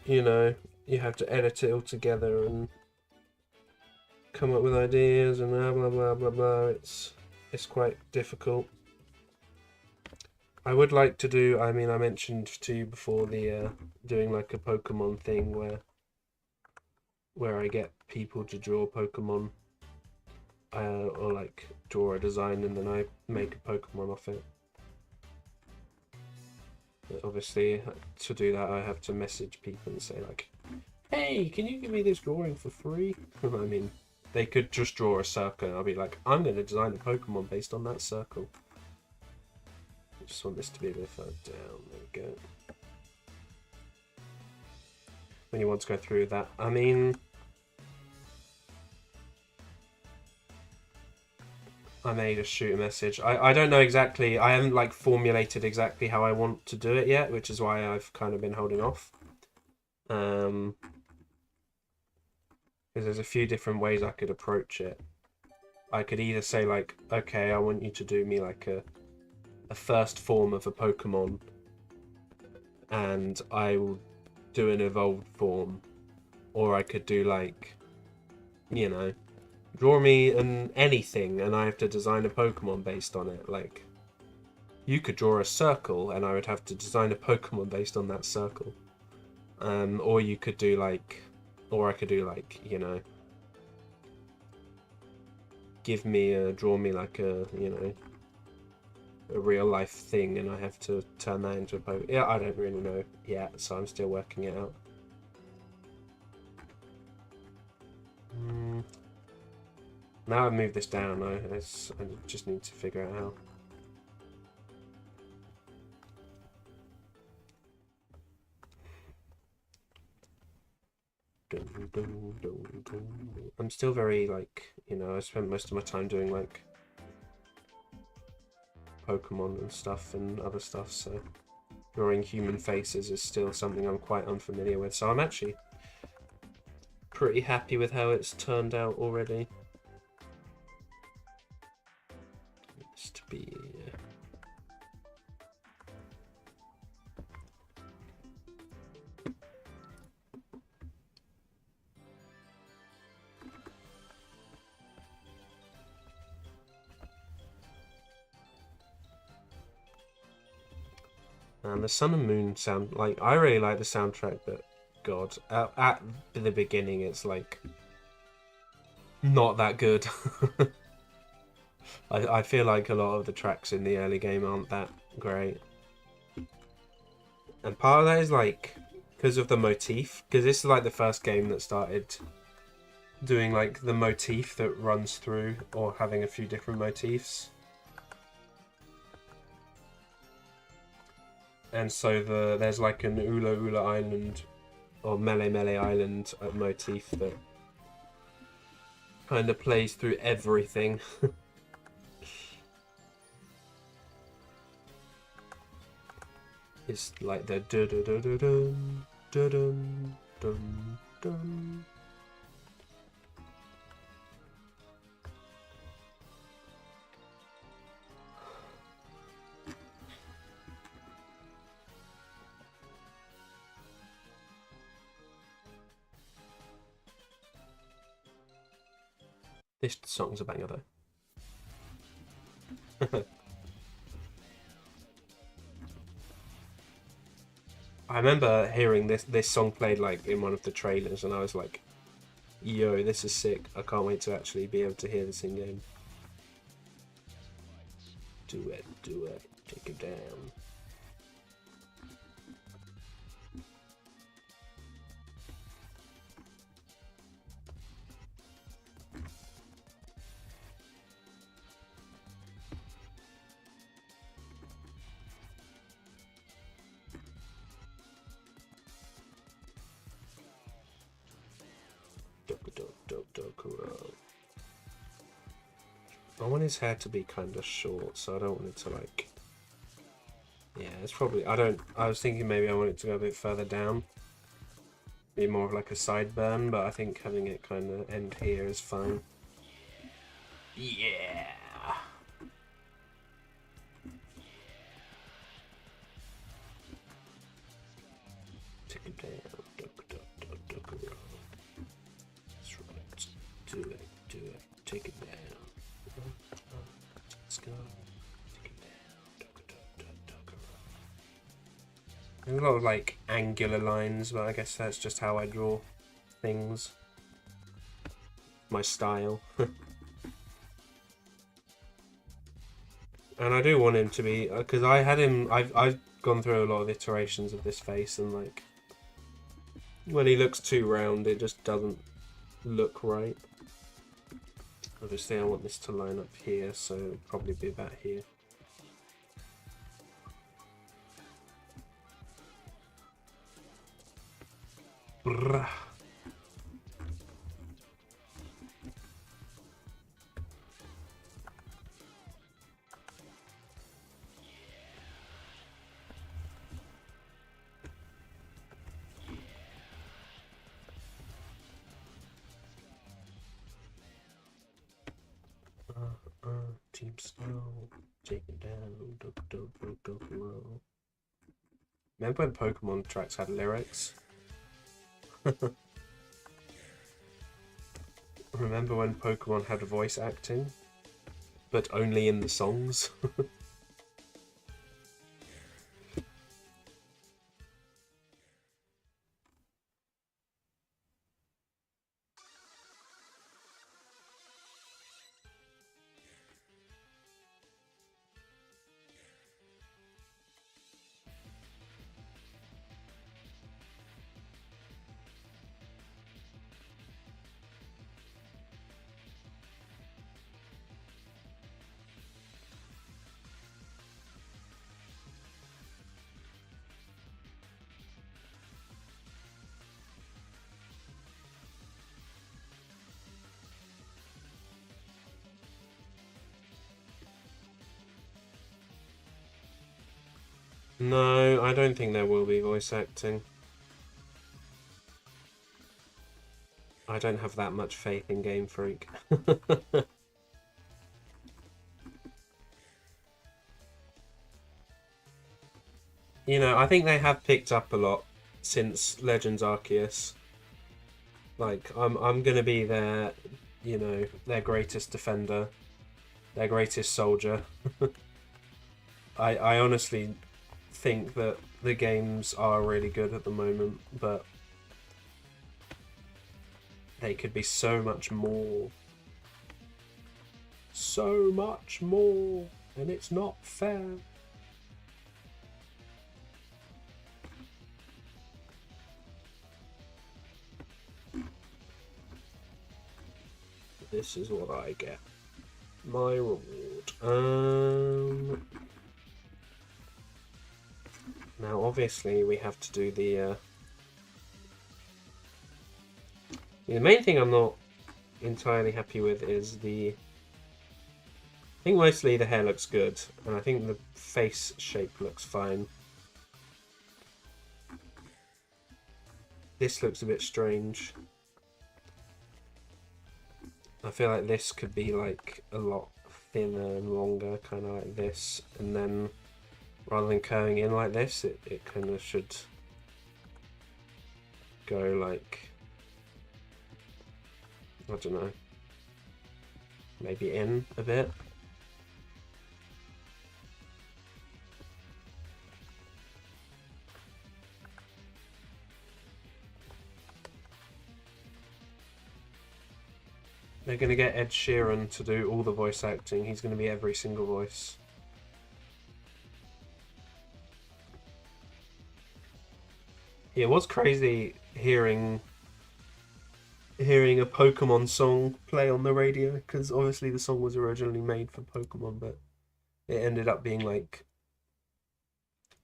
you know, you have to edit it all together and come up with ideas and blah blah blah blah blah. It's quite difficult. I would like to do, I mean, I mentioned to you before the doing like a Pokemon thing where I get people to draw Pokemon, or like draw a design and then I make a Pokemon off it. But obviously, to do that, I have to message people and say like, "Hey, can you give me this drawing for free?" I mean, they could just draw a circle and I'll be like, "I'm going to design a Pokemon based on that circle." I just want this to be a bit further down. There we go. When you want to go through that, I mean, I may just shoot a message. I don't know exactly. I haven't like formulated exactly how I want to do it yet, which is why I've kind of been holding off. Because there's a few different ways I could approach it. I could either say like, okay, I want you to do me like a first form of a Pokemon, and I will do an evolved form, or I could do like, you know, draw me anything and I have to design a Pokemon based on it. Like, you could draw a circle and I would have to design a Pokemon based on that circle. Or you could do like, or I could do like, you know, draw me like a, you know, a real life thing and I have to turn that into a Pokemon. Yeah, I don't really know yet, so I'm still working it out. Now I've moved this down, I just need to figure out how. I'm still very, like, you know, I spent most of my time doing, like, Pokemon and stuff and other stuff, so drawing human faces is still something I'm quite unfamiliar with. So I'm actually pretty happy with how it's turned out already. It's to be... And the Sun and Moon sound, like, I really like the soundtrack, but God, at the beginning it's like not that good. I feel like a lot of the tracks in the early game aren't that great. And part of that is like because of the motif, because this is like the first game that started doing like the motif that runs through, or having a few different motifs. And so there's like an Ula Ula Island or Mele Mele Island motif that kind of plays through everything. It's like the dun dun dun dun dun dun dun. This song's a banger though. I remember hearing this song played like in one of the trailers, and I was like, "Yo, this is sick! I can't wait to actually be able to hear this in game." Do it, take it down. I want his hair to be kind of short, so I don't want it to like... Yeah, it's probably... I was thinking maybe I want it to go a bit further down. Be more of like a sideburn, but I think having it kind of end here is fine. Yeah! Take it down. That's right. Do it. Take it down. Let's go. Take it down. There's a lot of like angular lines, but I guess that's just how I draw things. My style. And I do want him to be, because I had him, I've gone through a lot of iterations of this face, and like when he looks too round it just doesn't look right. Obviously I want this to line up here, so it'll probably be about here. Brrrah. Team Snow, take it down, go low. Remember when Pokemon tracks had lyrics? Remember when Pokemon had voice acting? But only in the songs? No, I don't think there will be voice acting. I don't have that much faith in Game Freak. You know, I think they have picked up a lot since Legends Arceus. Like, I'm gonna be their, you know, their greatest defender, their greatest soldier. I honestly think that the games are really good at the moment, but they could be so much more. So much more, and it's not fair. This is what I get. My reward. Now, obviously, we have to do the main thing I'm not entirely happy with is I think mostly the hair looks good, and I think the face shape looks fine. This looks a bit strange. I feel like this could be like a lot thinner and longer, kind of like this, and then rather than curving in like this, it kind of should go like, I don't know, maybe in a bit. They're going to get Ed Sheeran to do all the voice acting. He's going to be every single voice. It was crazy hearing a Pokemon song play on the radio, because obviously the song was originally made for Pokemon, but it ended up being like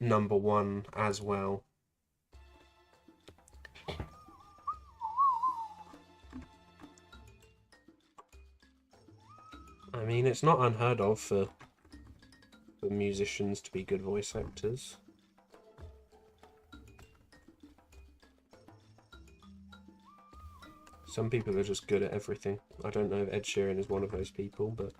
#1 as well. I mean, it's not unheard of for musicians to be good voice actors. Some people are just good at everything. I don't know if Ed Sheeran is one of those people, but...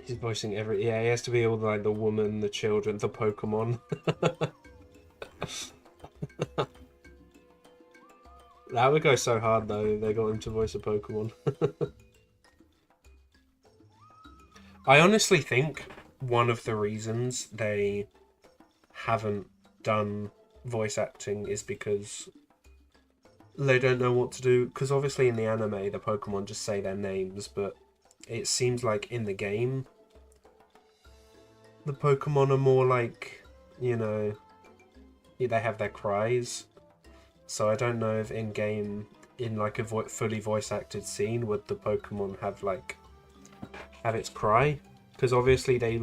He's voicing every... Yeah, he has to be all like the woman, the children, the Pokemon. That would go so hard though if they got him to voice a Pokemon. I honestly think one of the reasons they haven't done voice acting is because they don't know what to do. Because obviously in the anime, the Pokemon just say their names, but it seems like in the game, the Pokemon are more like, you know, they have their cries. So I don't know if in-game, in like a fully voice-acted scene, would the Pokemon have like, have its cry? Because obviously they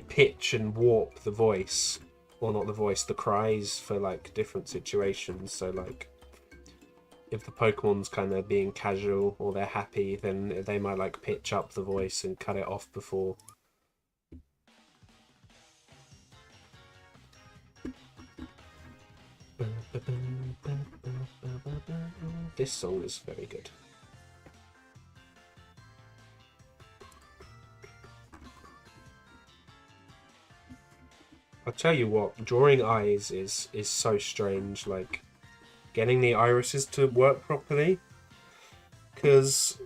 pitch and warp the voice, or not the voice, the cries for like different situations. So like, if the Pokemon's kind of being casual or they're happy, then they might like pitch up the voice and cut it off before. This song is very good. I'll tell you what, drawing eyes is so strange, like getting the irises to work properly, because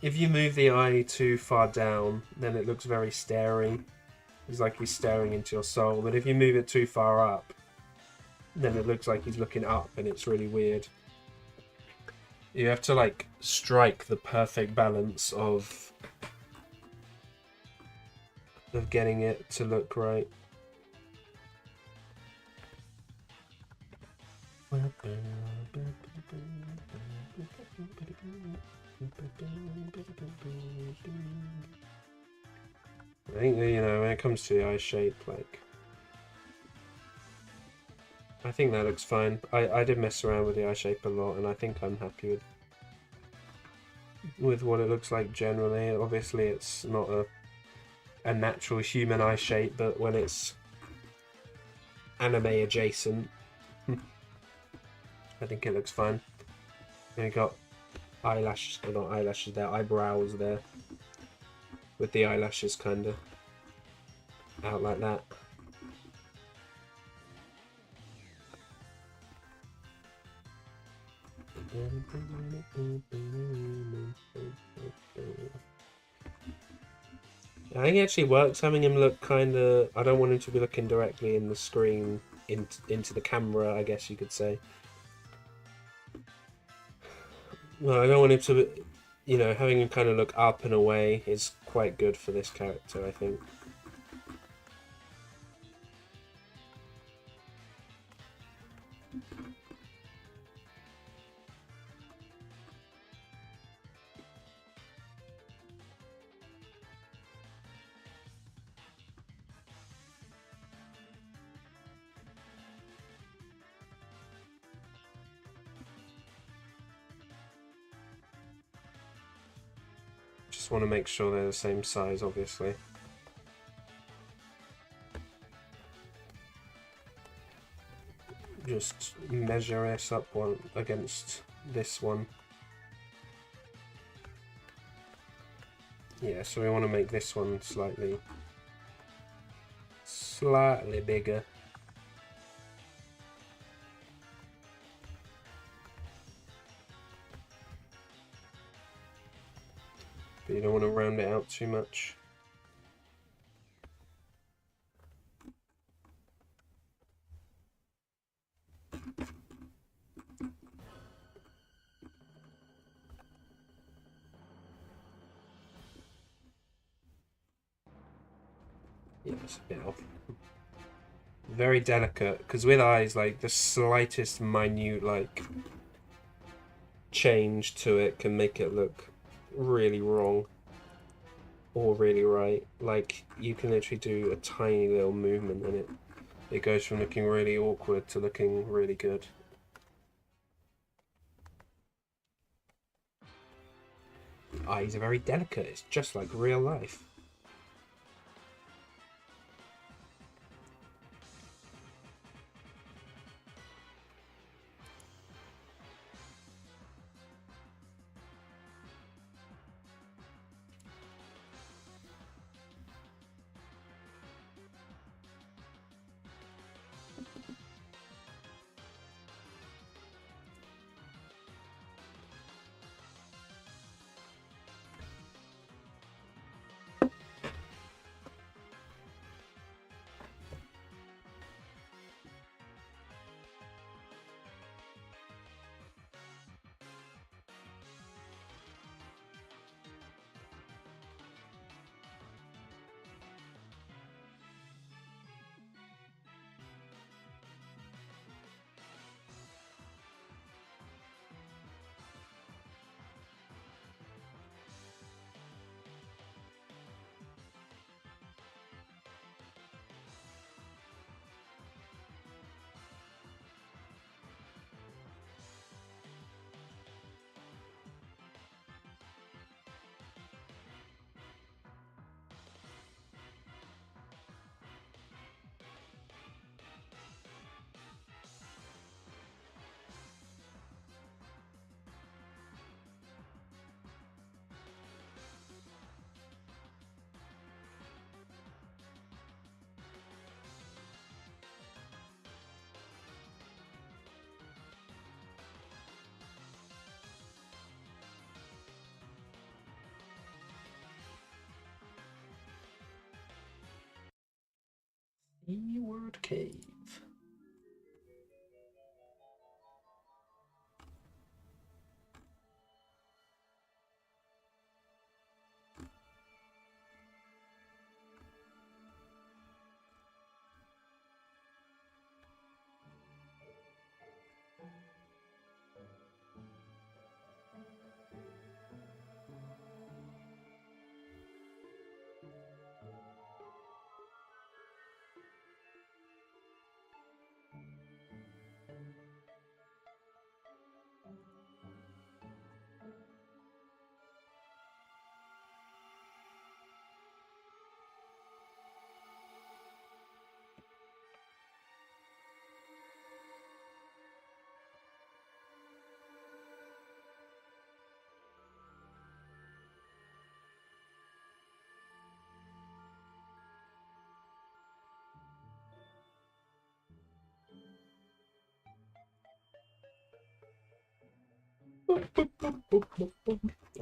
if you move the eye too far down, then it looks very starey. It's like he's staring into your soul, but if you move it too far up, then it looks like he's looking up, and it's really weird. You have to like strike the perfect balance of getting it to look right. I think that, you know, when it comes to the eye shape, like, I think that looks fine. I did mess around with the eye shape a lot, and I think I'm happy with what it looks like generally. Obviously, it's not a natural human eye shape, but when it's anime adjacent, I think it looks fine. And you got eyelashes, or not eyelashes there, eyebrows there, with the eyelashes kind of out like that. I think it actually works having him look kind of... I don't want him to be looking directly in the screen, into the camera, I guess you could say. Well, I don't want him to... You know, having him kind of look up and away is quite good for this character, I think. Just want to make sure they're the same size, obviously. Just measure this up one against this one. Yeah, so we want to make this one slightly bigger. but you don't want to round it out too much. Yeah, it's a bit off. Very delicate, because with eyes, like, the slightest minute, like, change to it can make it look really wrong or really right. Like, you can literally do a tiny little movement and it goes from looking really awkward to looking really good. Eyes are very delicate. It's just like real life. Seaward Cave.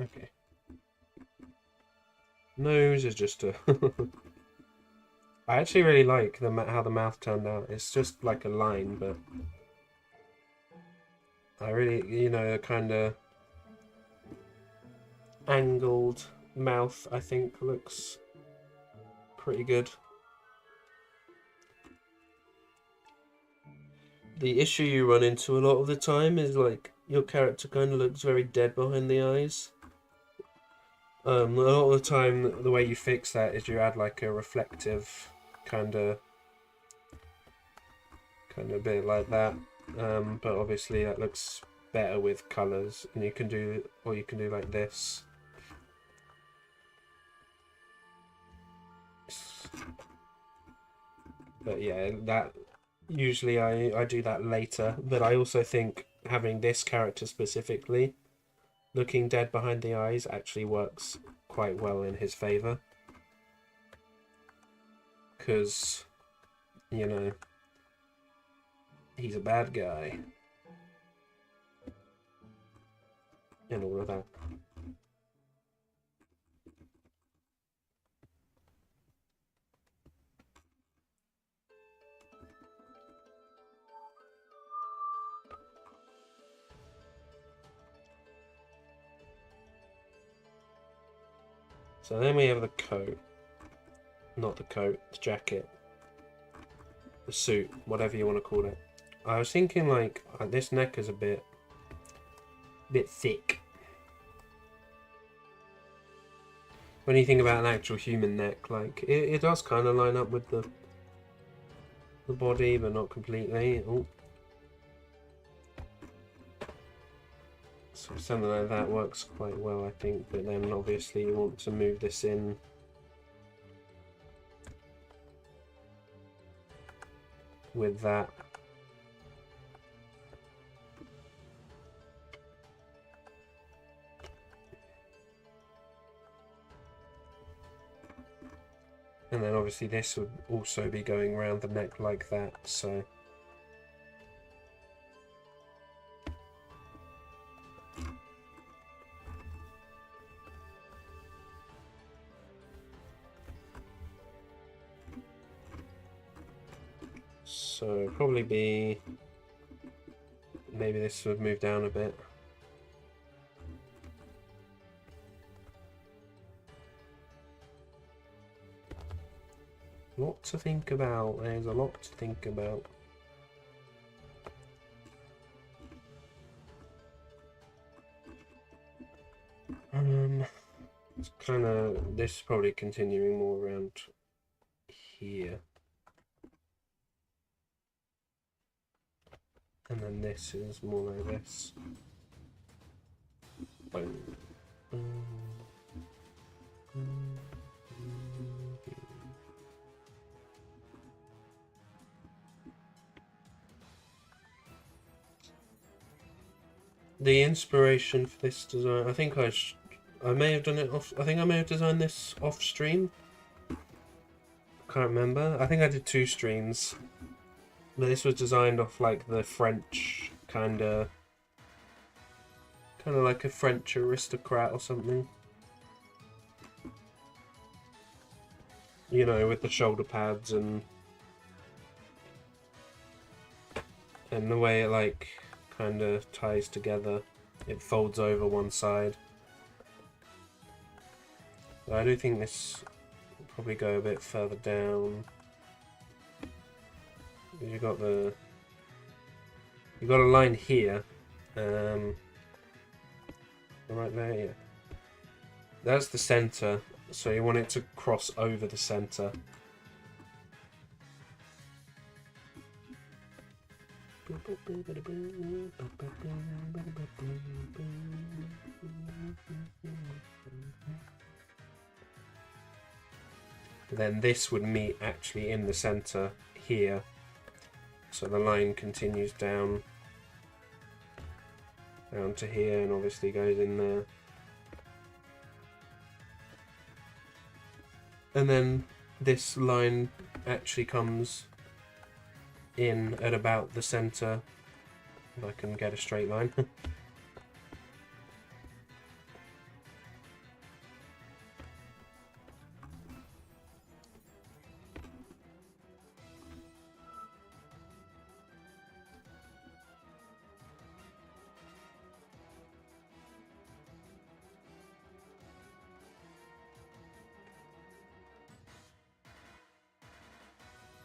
Okay. Nose is just a... I actually really like how the mouth turned out. It's just like a line, but I really, you know, a kind of angled mouth, I think, looks pretty good. The issue you run into a lot of the time is, like, your character kind of looks very dead behind the eyes. A lot of the time, the way you fix that is you add, like, a reflective kind of bit like that. But obviously that looks better with colours, and you can do, or you can do like this. But yeah, that usually I do that later, but I also think having this character specifically looking dead behind the eyes actually works quite well in his favour, because, you know, he's a bad guy and all of that. So then we have the coat. Not the coat, the jacket. The suit, whatever you want to call it. I was thinking like this neck is a bit thick. When you think about an actual human neck, like it does kind of line up with the body, but not completely. Oh. So something like that works quite well, I think. But then obviously you want to move this in. With that. And then obviously this would also be going around the neck like that, so... So probably be... Maybe this would move down a bit. Lot to think about. There's a lot to think about. It's kind of... This is probably continuing more around here. And then this is more like this. The inspiration for this design, I think I may have done it off. I think I may have designed this off stream. Can't remember. I think I did 2 streams. But this was designed off like the French kind of like a French aristocrat or something. You know, with the shoulder pads and the way it like kind of ties together. It folds over one side. So I do think this will probably go a bit further down. You got a line here, right there, yeah. That's the center, so you want it to cross over the center. Then this would meet actually in the center here. So the line continues down to here and obviously goes in there. And then this line actually comes in at about the center. If I can get a straight line.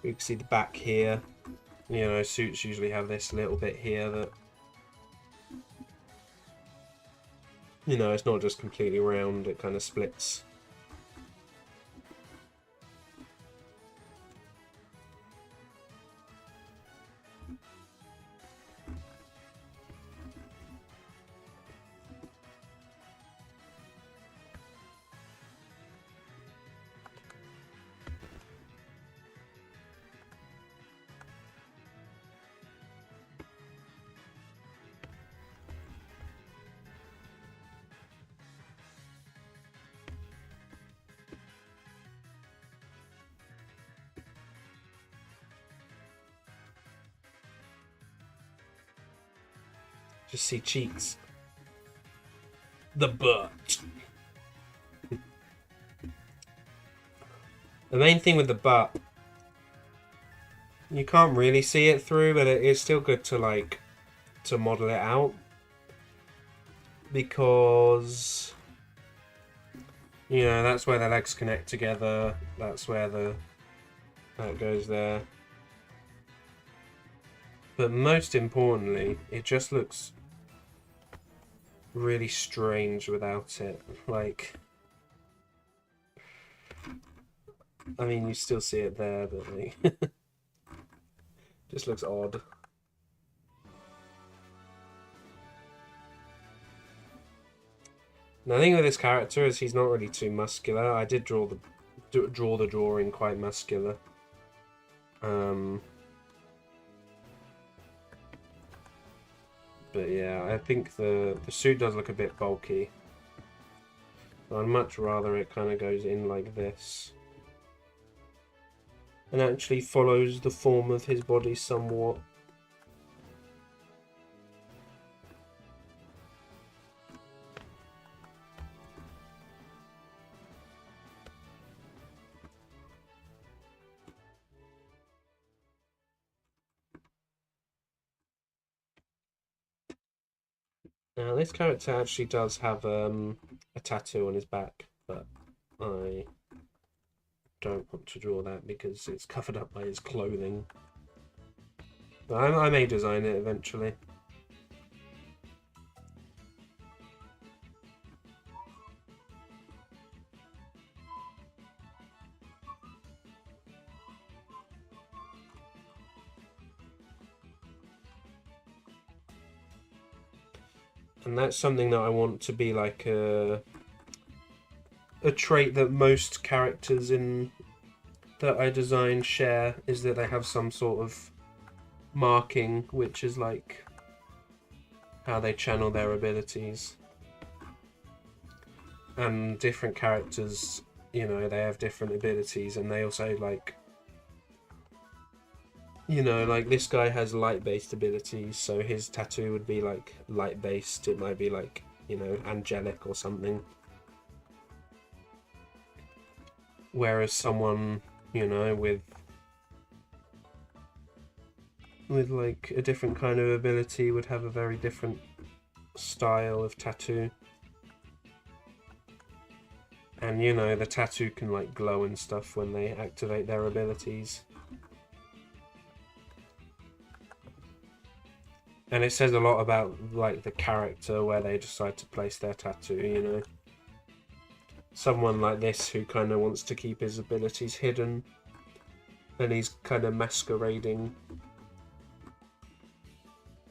You can see the back here. You know, suits usually have this little bit here that, you know, it's not just completely round, it kind of splits. Just see cheeks. The butt. The main thing with the butt, you can't really see it through, but it's still good to like to model it out, because You know, that's where the legs connect together. That's where that goes there. But most importantly, it just looks really strange without it. Like, I mean, you still see it there, but like, just looks odd. The thing with this character is he's not really too muscular. I did draw the drawing quite muscular. But yeah, I think the suit does look a bit bulky. So I'd much rather it kind of goes in like this. And actually follows the form of his body somewhat. Now this character actually does have a tattoo on his back, but I don't want to draw that because it's covered up by his clothing. But I may design it eventually. And that's something that I want to be like a trait that most characters that I design share, is that they have some sort of marking, which is like how they channel their abilities. And different characters, you know, they have different abilities, and they also like, you know, like this guy has light-based abilities, so his tattoo would be like light-based. It might be like, you know, angelic or something. Whereas someone, you know, with like a different kind of ability would have a very different style of tattoo. And you know, the tattoo can like glow and stuff when they activate their abilities. And it says a lot about like the character where they decide to place their tattoo, you know. Someone like this who kind of wants to keep his abilities hidden, and he's kind of masquerading,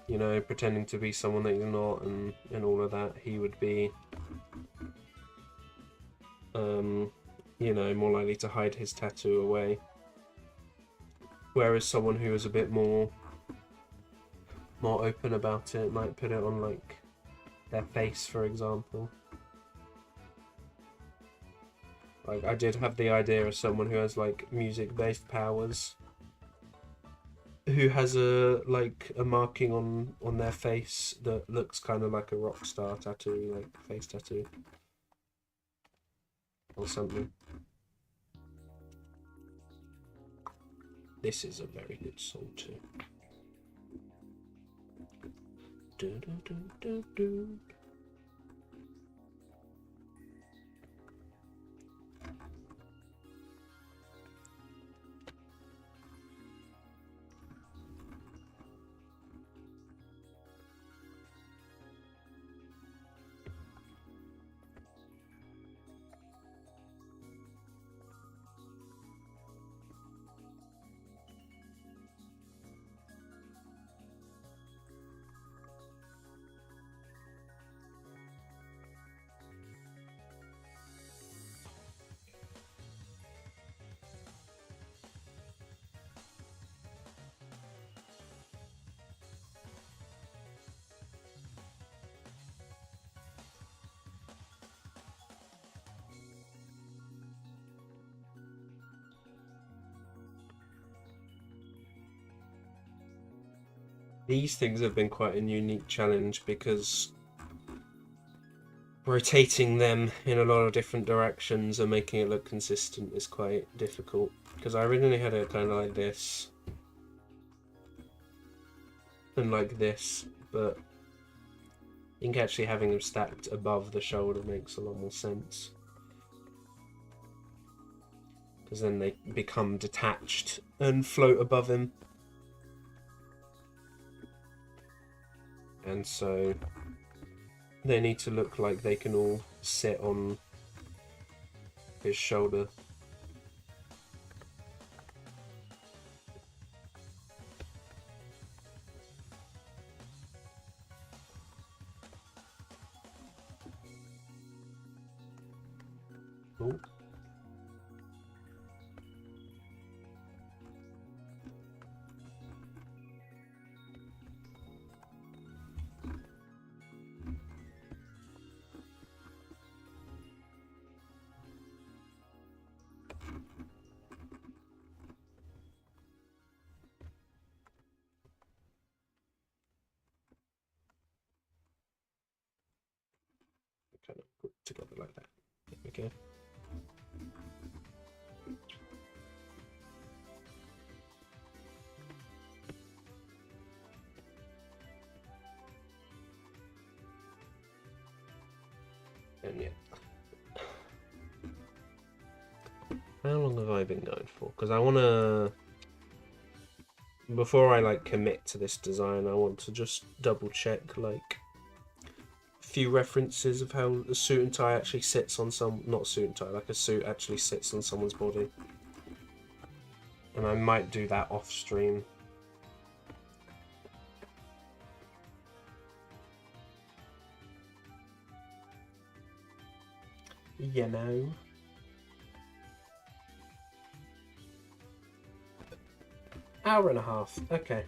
you know, pretending to be someone that he's not, and all of that. He would be you know, more likely to hide his tattoo away. Whereas someone who is a bit more open about it might put it on like their face, for example. Like, I did have the idea of someone who has like music-based powers, who has a marking on their face that looks kind of like a rock star tattoo, like face tattoo or something. This is a very good song too. Do, do, do, do, do. These things have been quite a unique challenge because rotating them in a lot of different directions and making it look consistent is quite difficult. Because I originally had it kind of like this and like this, but I think actually having them stacked above the shoulder makes a lot more sense. because then they become detached and float above him. And so they need to look like they can all sit on his shoulder. Ooh. Kind of put together like that. There we go. And yeah. How long have I been going for? Because I want to... Before I like commit to this design, I want to just double check like a few references of how a suit and tie actually sits on some... Not suit and tie, like a suit actually sits on someone's body. And I might do that off stream. You know. Hour and a half. Okay.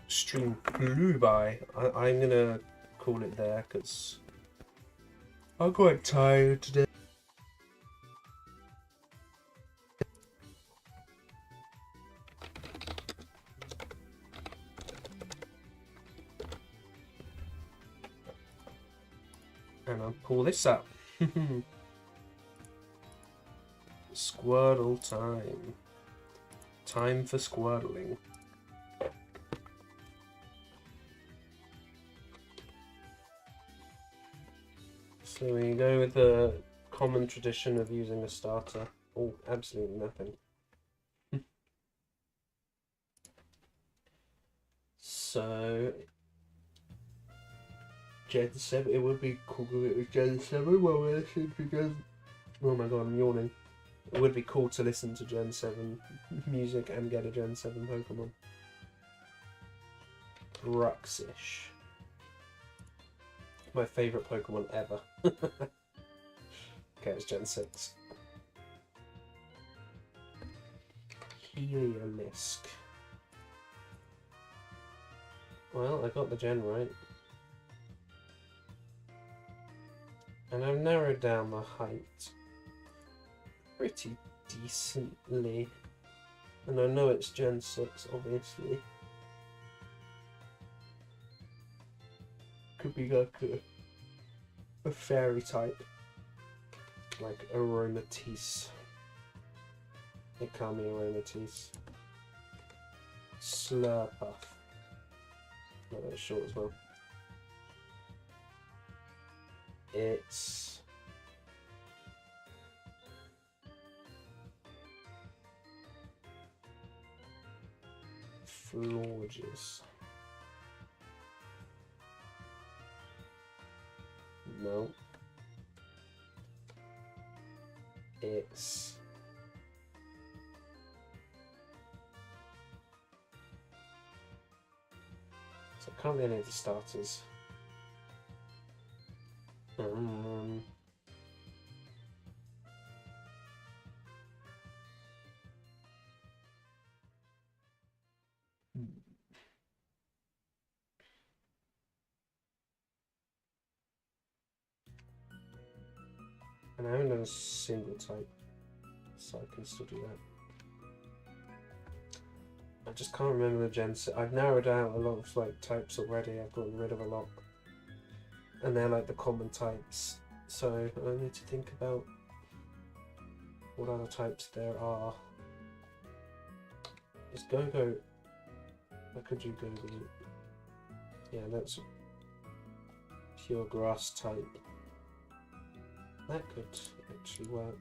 Stream flew by. I'm gonna call it there because I'm quite tired today. And I'll pull this up. Squirtle time. Time for squirtling. So we go with the common tradition of using a starter. Oh, absolutely nothing. So Gen 7, it would be cool if it was Gen 7 while we listen to Gen... Oh my god, I'm yawning. It would be cool to listen to Gen 7 music and get a Gen 7 Pokemon. Bruxish. My favourite Pokemon ever. Okay, it's Gen 6. Heliolisk. Well, I got the gen right. And I've narrowed down the height pretty decently. And I know it's Gen 6, obviously. Could be like a fairy type. Like Aromatisse. Ikami Aromatisse. Slurpuff. No, that's short as well. It's Florges. No. It's so I can't be any of the starters. And I haven't done a single type, so I can still do that. I just can't remember the Gen 6. I've narrowed out a lot of like types already. I've gotten rid of a lot. And they're like the common types. So I need to think about what other types there are. Is Go-Go... How could you Go-Go? Yeah, that's pure grass type. That could actually work.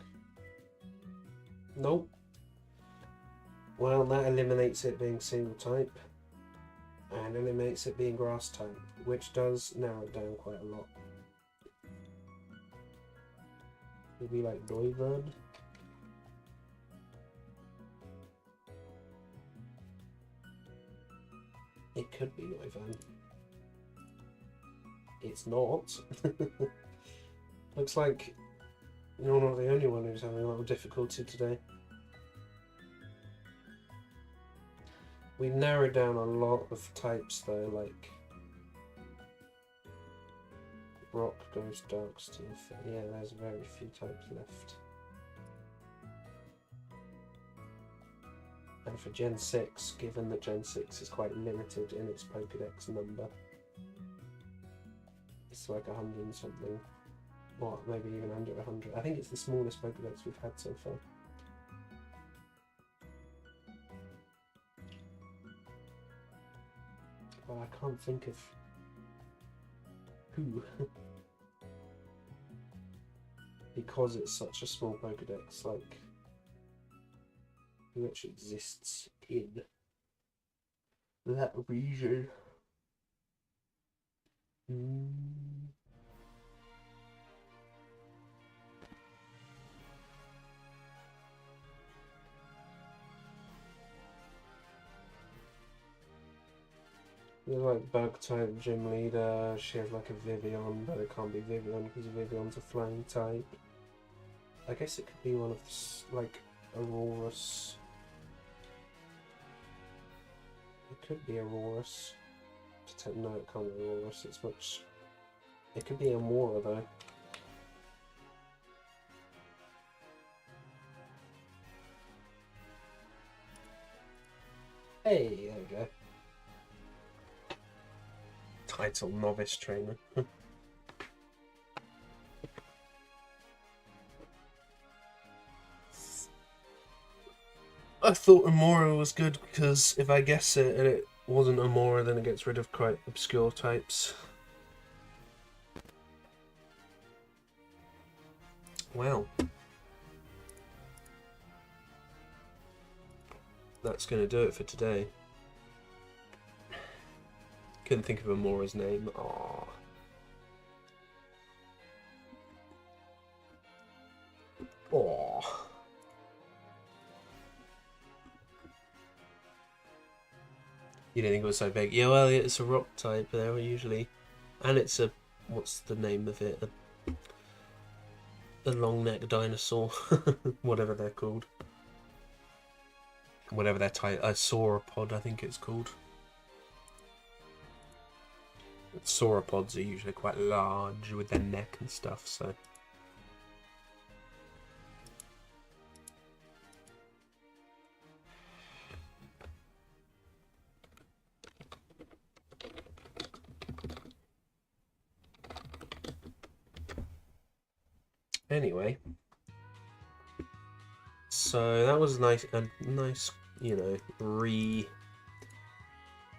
Nope. Well, that eliminates it being single type. And eliminates it being grass type, which does narrow it down quite a lot. Maybe like Noivern. It could be Noivern. It's not. Looks like you're not the only one who's having a lot of difficulty today. We've narrowed down a lot of types though, like Rock, Ghost, Dark, Steel, yeah, there's very few types left. And for Gen 6, given that Gen 6 is quite limited in its Pokédex number, it's like 100 and something, or maybe even under 100. I think it's the smallest Pokédex we've had so far. But I can't think of who. Because it's such a small Pokédex, like, who actually exists in that region. There's like Bug type gym leader, she has like a Vivian, but it can't be Vivian because Vivian's a flying type. I guess it could be one of the, like, Aurorus. It could be Aurorus. No, it can't be Aurorus, it's much... It could be Amora though. Hey, there we go. Title Novice Trainer. I thought Amora was good because if I guess it and it wasn't Amora, then it gets rid of quite obscure types. Well, that's going to do it for today. Couldn't think of Amora's name. Aww. Aww. You didn't think it was so big? Yeah, well, it's a rock type there usually, and it's a, what's the name of it? A long-necked dinosaur, whatever they're called, whatever their type. A sauropod, I think it's called. Sauropods are usually quite large with their neck and stuff, so. Anyway, so that was nice, you know,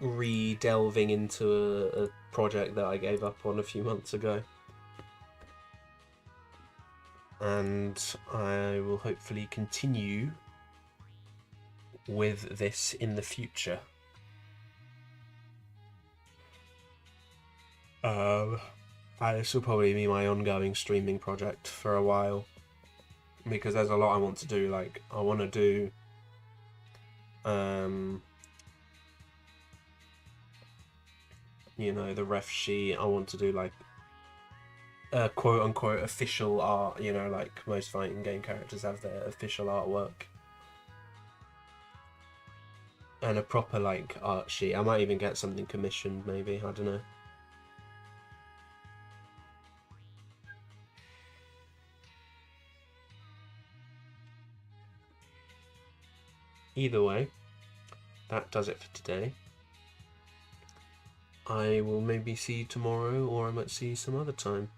re-delving into a project that I gave up on a few months ago. And I will hopefully continue with this in the future. This will probably be my ongoing streaming project for a while, because there's a lot I want to do. Like, I want to do you know, the ref sheet. I want to do like quote unquote official art, you know, like most fighting game characters have their official artwork. And a proper like art sheet. I might even get something commissioned maybe, I don't know. Either way, that does it for today. I will maybe see you tomorrow, or I might see you some other time.